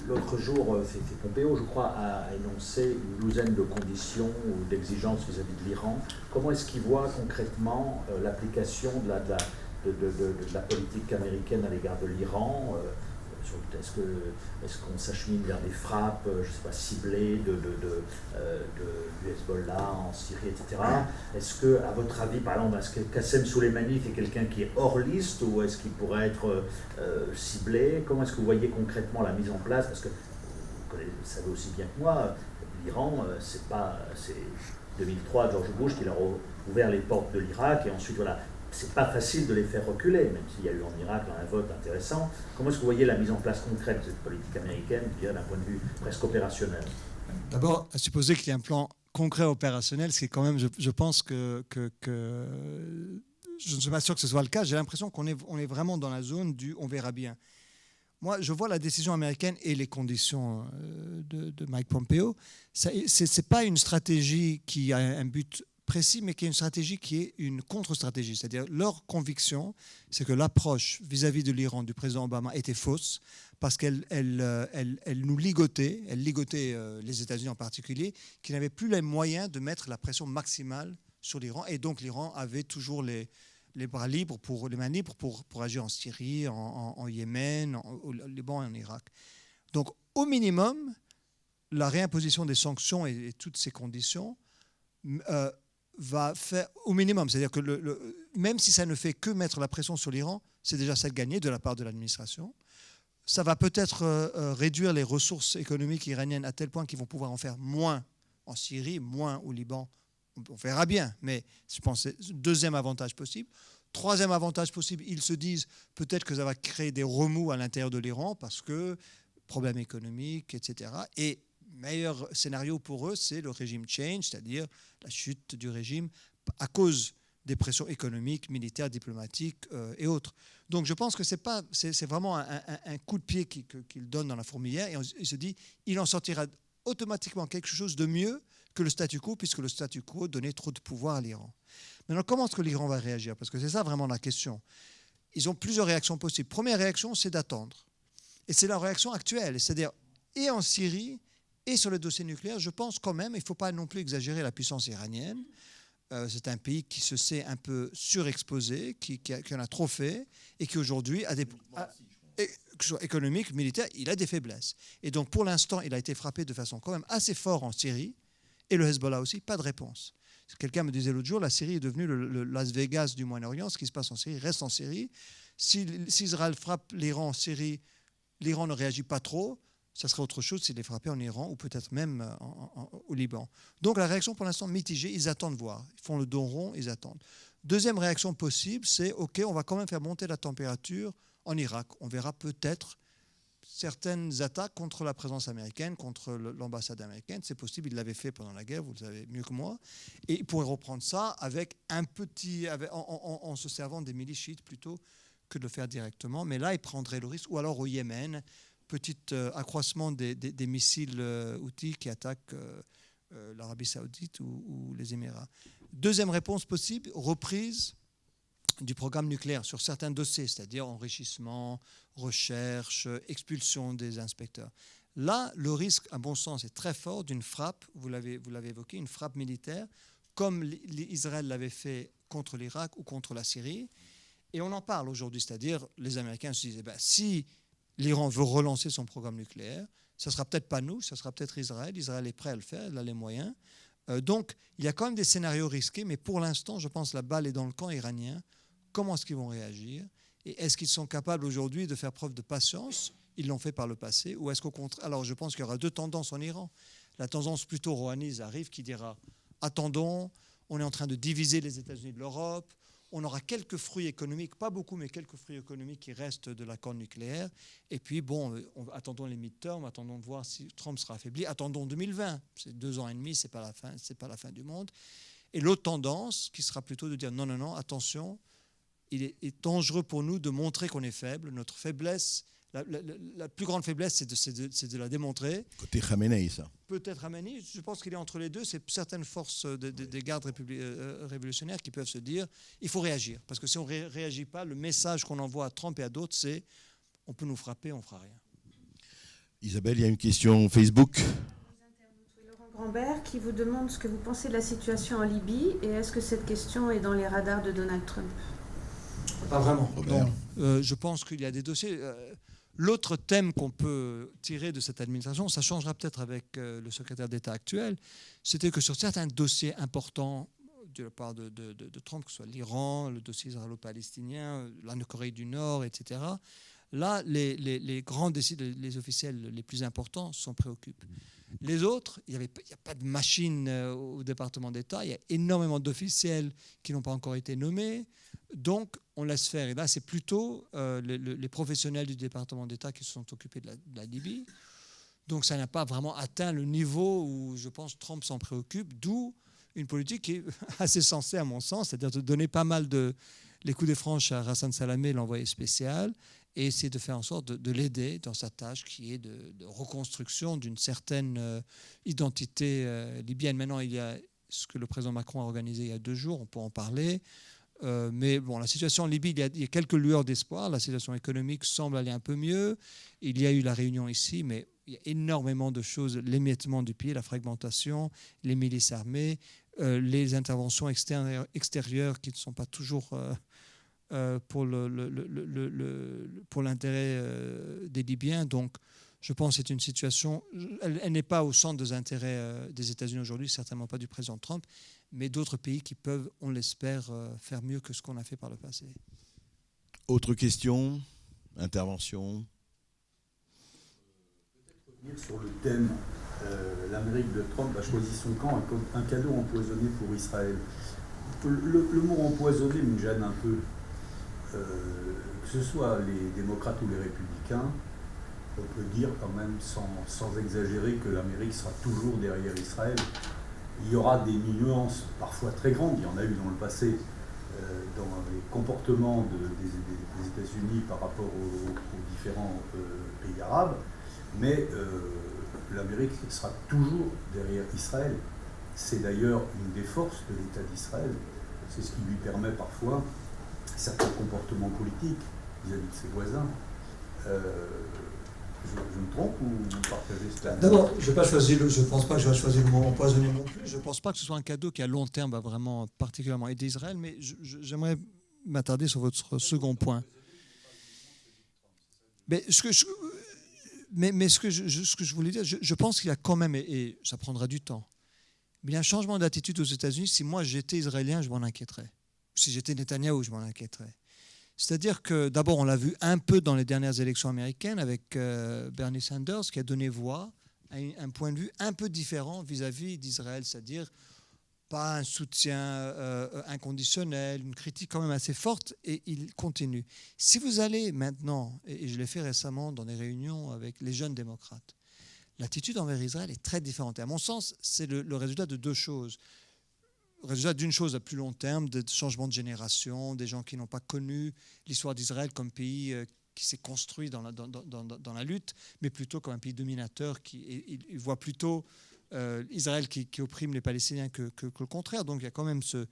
l'autre jour, c'était Pompeo, je crois, a énoncé une douzaine de conditions ou d'exigences vis-à-vis de l'Iran. Comment est-ce qu'il voit concrètement l'application de la politique américaine à l'égard de l'Iran? Est-ce qu'on s'achemine vers des frappes, je ne sais pas, ciblées du Hezbollah en Syrie, etc. Est-ce que, à votre avis, par exemple, est-ce que Qassem Soleimani est quelqu'un qui est hors liste ou est-ce qu'il pourrait être ciblé? Comment est-ce que vous voyez concrètement la mise en place? Parce que vous savez aussi bien que moi, l'Iran, c'est 2003, George Bush qui leur a ouvert les portes de l'Irak et ensuite, voilà. C'est pas facile de les faire reculer, même s'il y a eu en Irak un vote intéressant. Comment est-ce que vous voyez la mise en place concrète de cette politique américaine, d'un point de vue presque opérationnel? D'abord, à supposer qu'il y ait un plan concret opérationnel, c'est quand même, je pense que je ne suis pas sûr que ce soit le cas. J'ai l'impression qu'on est vraiment dans la zone du « on verra bien ». Moi, je vois la décision américaine et les conditions de Mike Pompeo. Ce n'est pas une stratégie qui a un but précis, mais qui est une stratégie qui est une contre-stratégie. C'est-à-dire leur conviction, c'est que l'approche vis-à-vis de l'Iran du président Obama était fausse parce qu'elle nous ligotait, les États-Unis en particulier, qui n'avaient plus les moyens de mettre la pression maximale sur l'Iran. Et donc l'Iran avait toujours les bras libres, les mains libres pour agir en Syrie, en Yémen, au Liban et en Irak. Donc au minimum, la réimposition des sanctions et toutes ces conditions va faire au minimum. C'est-à-dire que même si ça ne fait que mettre la pression sur l'Iran, c'est déjà ça de gagner de la part de l'administration. Ça va peut-être réduire les ressources économiques iraniennes à tel point qu'ils vont pouvoir en faire moins en Syrie, moins au Liban. On verra bien, mais je pense que c'est le deuxième avantage possible. Troisième avantage possible, ils se disent peut-être que ça va créer des remous à l'intérieur de l'Iran parce que problèmes économiques, etc. Et meilleur scénario pour eux, c'est le régime change, c'est-à-dire la chute du régime à cause des pressions économiques, militaires, diplomatiques et autres. Donc je pense que c'est vraiment un coup de pied qu'il donne dans la fourmilière et il se dit il en sortira automatiquement quelque chose de mieux que le statu quo, puisque le statu quo donnait trop de pouvoir à l'Iran. Maintenant, comment est-ce que l'Iran va réagir? Parce que c'est ça vraiment la question. Ils ont plusieurs réactions possibles. Première réaction, c'est d'attendre. Et c'est la réaction actuelle, c'est-à-dire et en Syrie et sur le dossier nucléaire, je pense quand même, il ne faut pas non plus exagérer la puissance iranienne. C'est un pays qui se sait un peu surexposé, qui en a trop fait, et qui aujourd'hui a des... que ce soit économique, militaire, il a des faiblesses. Et donc pour l'instant, il a été frappé de façon quand même assez forte en Syrie, et le Hezbollah aussi, pas de réponse. Quelqu'un me disait l'autre jour, la Syrie est devenue le Las Vegas du Moyen-Orient, ce qui se passe en Syrie reste en Syrie. Si Israël frappe l'Iran en Syrie, l'Iran ne réagit pas trop, ça serait autre chose s'il est frappé en Iran ou peut-être même au Liban. Donc la réaction pour l'instant mitigée, ils attendent voir. Ils font le dos rond, ils attendent. Deuxième réaction possible, c'est OK, on va quand même faire monter la température en Irak. On verra peut-être certaines attaques contre la présence américaine, contre l'ambassade américaine. C'est possible, il l'avait fait pendant la guerre, vous le savez mieux que moi. Et il pourrait reprendre ça avec en se servant des milices chiites plutôt que de le faire directement. Mais là, il prendrait le risque. Ou alors au Yémen, petit accroissement des missiles Houthis qui attaquent l'Arabie Saoudite ou les Émirats. Deuxième réponse possible, reprise du programme nucléaire sur certains dossiers, c'est-à-dire enrichissement, recherche, expulsion des inspecteurs. Là, le risque, à bon sens, est très fort d'une frappe, vous l'avez évoqué, une frappe militaire, comme Israël l'avait fait contre l'Irak ou contre la Syrie. Et on en parle aujourd'hui, c'est-à-dire les Américains se disent, si l'Iran veut relancer son programme nucléaire, ça ne sera peut-être pas nous, ça sera peut-être Israël. Israël est prêt à le faire, il a les moyens. Donc, il y a quand même des scénarios risqués, mais pour l'instant, je pense que la balle est dans le camp iranien. Comment est-ce qu'ils vont réagir? Et est-ce qu'ils sont capables aujourd'hui de faire preuve de patience? Ils l'ont fait par le passé. Ou est-ce qu'au contraire... Alors, je pense qu'il y aura deux tendances en Iran. La tendance plutôt rouhanaise arrive qui dira « Attendons, on est en train de diviser les États-Unis de l'Europe. On aura quelques fruits économiques, pas beaucoup, mais quelques fruits économiques qui restent de l'accord nucléaire. Et puis, attendons les midterms, attendons de voir si Trump sera affaibli. Attendons 2020. C'est 2 ans et demi, c'est pas la fin du monde. Et l'autre tendance qui sera plutôt de dire « Non, attention ». Il est dangereux pour nous de montrer qu'on est faible. Notre faiblesse, la plus grande faiblesse, c'est de la démontrer. Côté Khamenei, ça. Peut-être Khamenei, je pense qu'il est entre les deux. C'est certaines forces des gardes révolutionnaires qui peuvent se dire il faut réagir. Parce que si on ne réagit pas, le message qu'on envoie à Trump et à d'autres, c'est on peut nous frapper, on ne fera rien. Isabelle, il y a une question Facebook. Laurent Grandbert qui vous demande ce que vous pensez de la situation en Libye et est-ce que cette question est dans les radars de Donald Trump? Pas vraiment. Non. Je pense qu'il y a des dossiers. L'autre thème qu'on peut tirer de cette administration, ça changera peut-être avec le secrétaire d'État actuel, c'était que sur certains dossiers importants de la part de Trump, que ce soit l'Iran, le dossier israélo-palestinien, la Corée du Nord, etc., là, les grands décideurs, les officiels les plus importants s'en préoccupent. Les autres, il n'y a pas de machine au département d'État, il y a énormément d'officiels qui n'ont pas encore été nommés, donc on laisse faire. Et là, c'est plutôt les professionnels du département d'État qui se sont occupés de la Libye. Donc ça n'a pas vraiment atteint le niveau où, je pense, Trump s'en préoccupe, d'où une politique qui est assez sensée à mon sens, c'est-à-dire de donner pas mal les coups des franches à Hassan Salamé, l'envoyé spécial, et essayer de faire en sorte de l'aider dans sa tâche qui est de reconstruction d'une certaine identité libyenne. Maintenant, il y a ce que le président Macron a organisé il y a 2 jours, on peut en parler. Mais bon, la situation en Libye, il y a quelques lueurs d'espoir. La situation économique semble aller un peu mieux. Il y a eu la réunion ici, mais il y a énormément de choses. L'émiettement du pays, la fragmentation, les milices armées, les interventions extérieures qui ne sont pas toujours pour l'intérêt des Libyens. Donc, je pense que c'est une situation... Elle n'est pas au centre des intérêts des États-Unis aujourd'hui, certainement pas du président Trump, mais d'autres pays qui peuvent, on l'espère, faire mieux que ce qu'on a fait par le passé. Autre question, intervention. Peut-être revenir sur le thème, l'Amérique de Trump a choisi son camp comme un cadeau empoisonné pour Israël. Le mot empoisonné me gêne un peu. Que ce soit les démocrates ou les républicains, on peut dire quand même sans exagérer que l'Amérique sera toujours derrière Israël. Il y aura des nuances parfois très grandes, il y en a eu dans le passé, dans les comportements des États-Unis par rapport aux différents pays arabes, mais l'Amérique sera toujours derrière Israël. C'est d'ailleurs une des forces de l'État d'Israël. C'est ce qui lui permet parfois certains comportements politiques vis-à-vis de ses voisins. Je me trompe ou vous partagez cela? D'abord, je ne pense pas que je vais choisir le mot empoisonné non plus. Je ne pense pas que ce soit un cadeau qui, à long terme, va vraiment particulièrement aider Israël, mais j'aimerais m'attarder sur votre second point. Mais ce que je voulais dire, je pense qu'il y a quand même, et ça prendra du temps, mais il y a un changement d'attitude aux États-Unis. Si moi j'étais israélien, je m'en inquiéterais. Si j'étais Netanyahou, je m'en inquiéterais. C'est-à-dire que d'abord, on l'a vu un peu dans les dernières élections américaines avec Bernie Sanders, qui a donné voix à un point de vue un peu différent vis-à-vis d'Israël, c'est-à-dire pas un soutien inconditionnel, une critique quand même assez forte, et il continue. Si vous allez maintenant, et je l'ai fait récemment dans des réunions avec les jeunes démocrates, l'attitude envers Israël est très différente. Et à mon sens, c'est le résultat de 2 choses. Le résultat d'une chose à plus long terme, de changement de génération, des gens qui n'ont pas connu l'histoire d'Israël comme pays qui s'est construit dans la lutte, mais plutôt comme un pays dominateur qui voit plutôt Israël qui opprime les Palestiniens que le contraire. Donc il y a quand même ce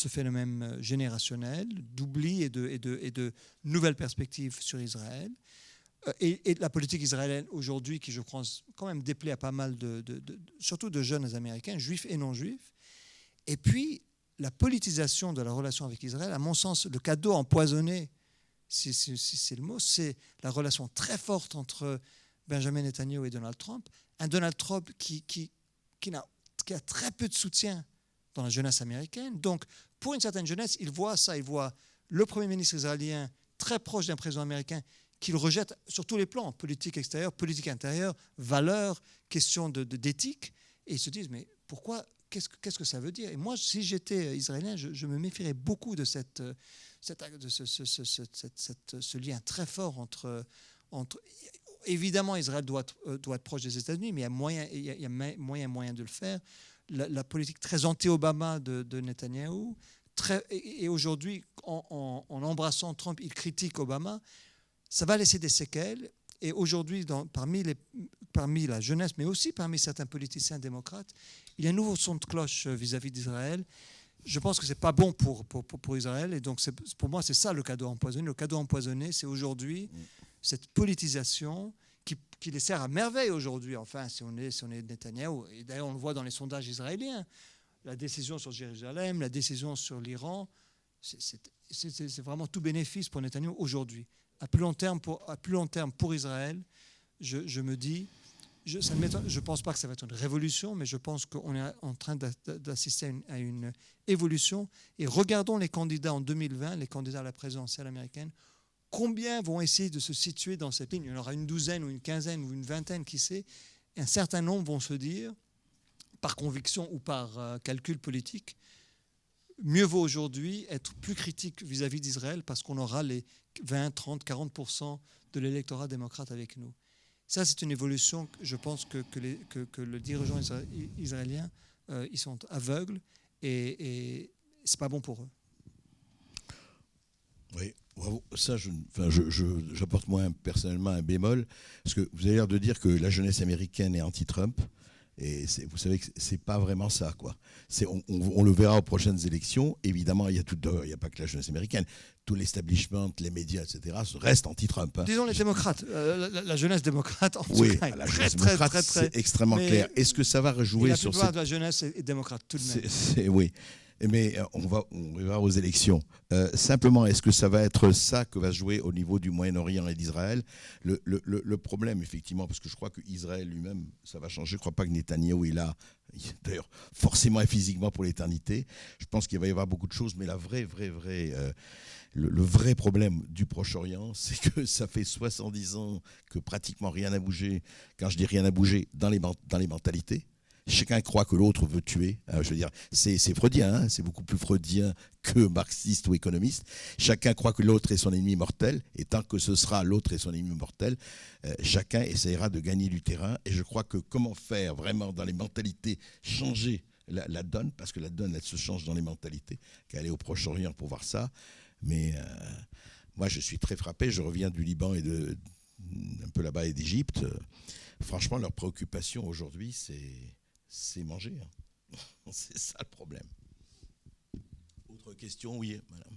phénomène générationnel d'oubli et de nouvelles perspectives sur Israël. Et la politique israélienne aujourd'hui, qui je pense quand même déplaît à pas mal surtout de jeunes Américains, juifs et non juifs. Et puis, la politisation de la relation avec Israël, à mon sens, le cadeau empoisonné, si c'est le mot, c'est la relation très forte entre Benjamin Netanyahu et Donald Trump. Un Donald Trump qui a très peu de soutien dans la jeunesse américaine. Donc, pour une certaine jeunesse, il voit ça. Il voit le Premier ministre israélien très proche d'un président américain qu'il rejette sur tous les plans, politique extérieure, politique intérieure, valeurs, questions d'éthique. Et ils se disent, mais pourquoi ? Qu'est-ce que ça veut dire? Et moi, si j'étais israélien, je me méfierais beaucoup de ce lien très fort entre... Évidemment, Israël doit être proche des États-Unis, mais il y a moyen de le faire. La politique très anti-Obama de Netanyahou, et aujourd'hui, en embrassant Trump, il critique Obama, ça va laisser des séquelles. Et aujourd'hui, parmi la jeunesse, mais aussi parmi certains politiciens démocrates, il y a un nouveau son de cloche vis-à-vis d'Israël. Je pense que ce n'est pas bon pour Israël. Et donc, pour moi, c'est ça le cadeau empoisonné. Le cadeau empoisonné, c'est aujourd'hui cette politisation qui les sert à merveille aujourd'hui. Enfin, si on est Netanyahou. Et d'ailleurs, on le voit dans les sondages israéliens. La décision sur Jérusalem, la décision sur l'Iran, c'est vraiment tout bénéfice pour Netanyahou aujourd'hui. À plus long terme pour Israël, je me dis, je ne pense pas que ça va être une révolution, mais je pense qu'on est en train d'assister à une évolution. Et regardons les candidats en 2020, les candidats à la présidentielle américaine, combien vont essayer de se situer dans cette ligne? Il y en aura une douzaine ou une quinzaine ou une vingtaine, qui sait. Un certain nombre vont se dire, par conviction ou par calcul politique, mieux vaut aujourd'hui être plus critique vis-à-vis d'Israël parce qu'on aura les 20, 30, 40% de l'électorat démocrate avec nous. Ça, c'est une évolution, je pense, que les dirigeants israéliens, ils sont aveugles et ce n'est pas bon pour eux. ça, j'apporte moi personnellement un bémol, parce que vous avez l'air de dire que la jeunesse américaine est anti-Trump, et vous savez que c'est pas vraiment ça, quoi. On le verra aux prochaines élections. Évidemment, il y a pas que la jeunesse américaine. Tout l'establishment, les médias, etc., restent anti-Trump. Hein. Disons les démocrates, la jeunesse démocrate en oui, tout cas, la jeunesse démocrate, c'est extrêmement clair. Est-ce que ça va rejouer sur cette... La jeunesse est démocrate tout de même. Oui. Mais on verra aux élections. Simplement, est-ce que ça va être ça que va jouer au niveau du Moyen-Orient et d'Israël ? Le problème, effectivement, parce que je crois qu'Israël lui-même, ça va changer. Je ne crois pas que Netanyahou est là, d'ailleurs, forcément et physiquement pour l'éternité. Je pense qu'il va y avoir beaucoup de choses, mais le vrai problème du Proche-Orient, c'est que ça fait 70 ans que pratiquement rien n'a bougé. Quand je dis rien n'a bougé, dans les mentalités. Chacun croit que l'autre veut tuer. Je veux dire, c'est freudien, hein, c'est beaucoup plus freudien que marxiste ou économiste. Chacun croit que l'autre est son ennemi mortel, et tant que ce sera l'autre est son ennemi mortel, chacun essaiera de gagner du terrain. Et je crois que comment faire vraiment dans les mentalités changer la donne, parce que la donne, elle se change dans les mentalités, qu'elle est au Proche-Orient pour voir ça. Mais moi, je suis très frappé. Je reviens du Liban et un peu là-bas et d'Égypte. Franchement, leur préoccupation aujourd'hui, c'est manger. Hein. C'est ça le problème. Autre question, oui, madame.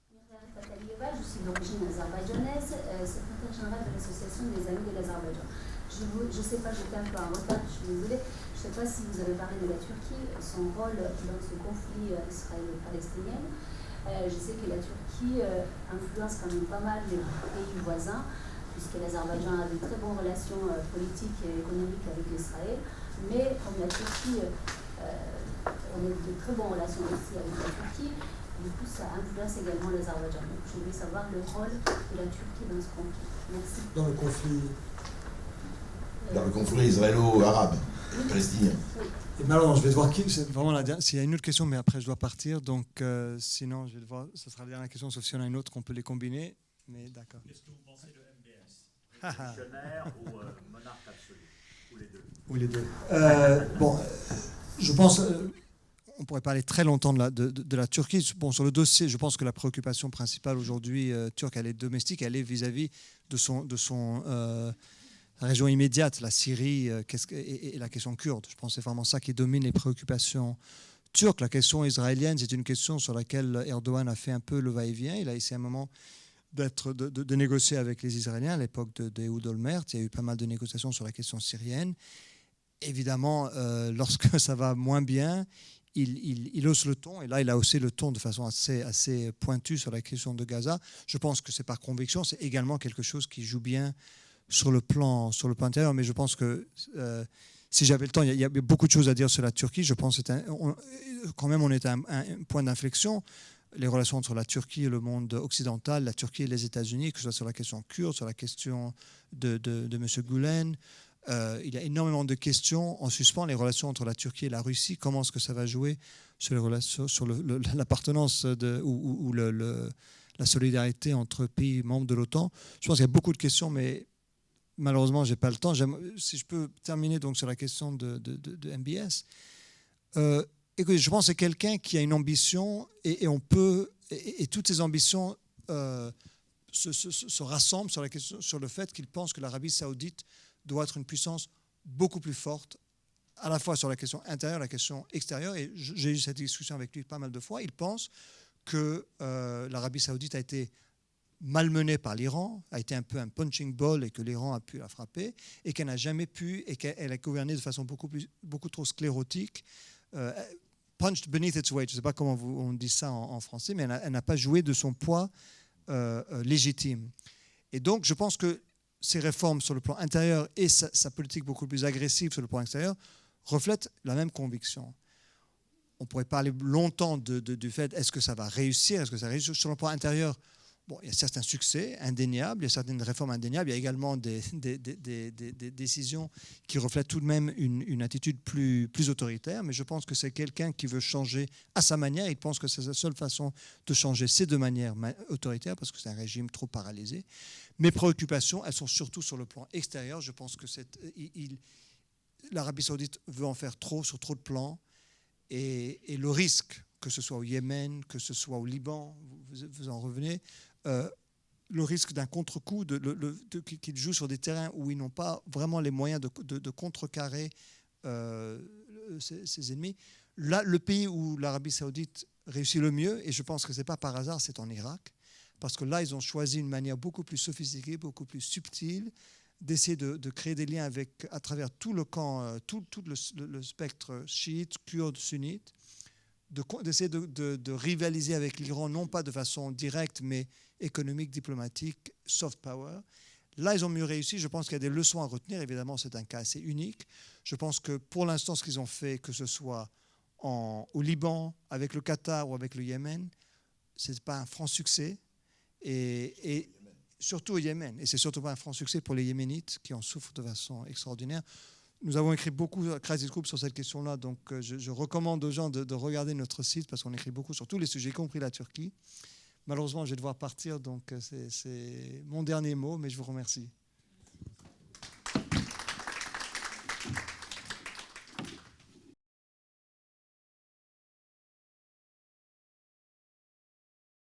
Je suis d'origine azerbaïdjanaise, secrétaire général de l'association des amis de l'Azerbaïdjan. Je ne sais pas, j'étais un peu en retard, je suis désolée. Je ne sais pas si vous avez parlé de la Turquie, son rôle dans ce conflit israélo-palestinien. Je sais que la Turquie influence quand même pas mal les pays voisins, puisque l'Azerbaïdjan a de très bonnes relations politiques et économiques avec Israël. Mais comme la Turquie, on a de très bonnes relations aussi avec la Turquie, du coup ça influence également l'Azerbaïdjan. Donc je voulais savoir le rôle de la Turquie dans ce conflit. Merci. Dans le conflit israélo-arabe, palestinien. Oui. Et malheureusement, je vais devoir c'est vraiment la dernière. S'il y a une autre question, mais après je dois partir, donc sinon je vais devoir. Ce sera la dernière question, sauf s'il y en a une autre qu'on peut les combiner. Mais d'accord. Qu'est-ce que vous pensez de MBS ? Révolutionnaire ou monarque absolu ? Ou les deux. Je pense, on pourrait parler très longtemps de la Turquie. Bon, sur le dossier, je pense que la préoccupation principale aujourd'hui turque, elle est domestique, elle est vis-à-vis de son région immédiate, la Syrie et la question kurde. Je pense que c'est vraiment ça qui domine les préoccupations turques. La question israélienne, c'est une question sur laquelle Erdogan a fait un peu le va-et-vient. Il a essayé un moment de négocier avec les Israéliens à l'époque d'Ehud Olmert. Il y a eu pas mal de négociations sur la question syrienne. Évidemment, lorsque ça va moins bien, il hausse le ton. Et là, il a haussé le ton de façon assez pointue sur la question de Gaza. Je pense que c'est par conviction. C'est également quelque chose qui joue bien sur le plan intérieur. Mais je pense que si j'avais le temps, il y a beaucoup de choses à dire sur la Turquie. Je pense quand même on est à un point d'inflexion. Les relations entre la Turquie et le monde occidental, la Turquie et les États-Unis, que ce soit sur la question kurde, sur la question de M. Gülen. Il y a énormément de questions en suspens. Les relations entre la Turquie et la Russie, comment est-ce que ça va jouer sur les relations, sur l'appartenance ou la solidarité entre pays membres de l'OTAN. Je pense qu'il y a beaucoup de questions, mais malheureusement, je n'ai pas le temps. Si je peux terminer donc sur la question de MBS. Écoutez, je pense que c'est quelqu'un qui a une ambition et toutes ces ambitions se rassemblent sur le fait qu'il pense que l'Arabie saoudite doit être une puissance beaucoup plus forte, à la fois sur la question intérieure, la question extérieure. Et j'ai eu cette discussion avec lui pas mal de fois. Il pense que l'Arabie saoudite a été malmenée par l'Iran, a été un peu un punching ball et que l'Iran a pu la frapper et qu'elle n'a jamais pu, et qu'elle a gouverné de façon beaucoup trop sclérotique, punched beneath its weight. Je ne sais pas comment on dit ça en français, mais elle n'a pas joué de son poids légitime. Et donc, je pense que ces réformes sur le plan intérieur et sa politique beaucoup plus agressive sur le plan extérieur reflètent la même conviction. On pourrait parler longtemps du fait, est-ce que ça va réussir, est-ce que ça réussit sur le plan intérieur. Bon, il y a certains succès indéniables, il y a certaines réformes indéniables, il y a également des décisions qui reflètent tout de même une attitude plus autoritaire, mais je pense que c'est quelqu'un qui veut changer à sa manière. Il pense que c'est la seule façon de changer, c'est de manière autoritaire, parce que c'est un régime trop paralysé. Mes préoccupations, elles sont surtout sur le plan extérieur. Je pense que l'Arabie saoudite veut en faire trop sur trop de plans, et le risque, que ce soit au Yémen, que ce soit au Liban, vous en revenez, le risque d'un contre-coup, qu'ils jouent sur des terrains où ils n'ont pas vraiment les moyens de contrecarrer ses ennemis. Là, le pays où l'Arabie saoudite réussit le mieux, et je pense que ce n'est pas par hasard, c'est en Irak, parce que là, ils ont choisi une manière beaucoup plus sophistiquée, beaucoup plus subtile, d'essayer de créer des liens à travers tout le camp, tout le spectre chiite, kurde, sunnite, d'essayer de rivaliser avec l'Iran, non pas de façon directe, mais économique, diplomatique, soft power. Là, ils ont mieux réussi. Je pense qu'il y a des leçons à retenir. Évidemment, c'est un cas assez unique. Je pense que pour l'instant, ce qu'ils ont fait, que ce soit au Liban, avec le Qatar ou avec le Yémen, ce n'est pas un franc succès. Et surtout au Yémen. Et c'est surtout pas un franc succès pour les Yéménites qui en souffrent de façon extraordinaire. Nous avons écrit beaucoup à Crisis Group sur cette question-là, donc je recommande aux gens de regarder notre site parce qu'on écrit beaucoup sur tous les sujets, y compris la Turquie. Malheureusement, je vais devoir partir, donc c'est mon dernier mot, mais je vous remercie.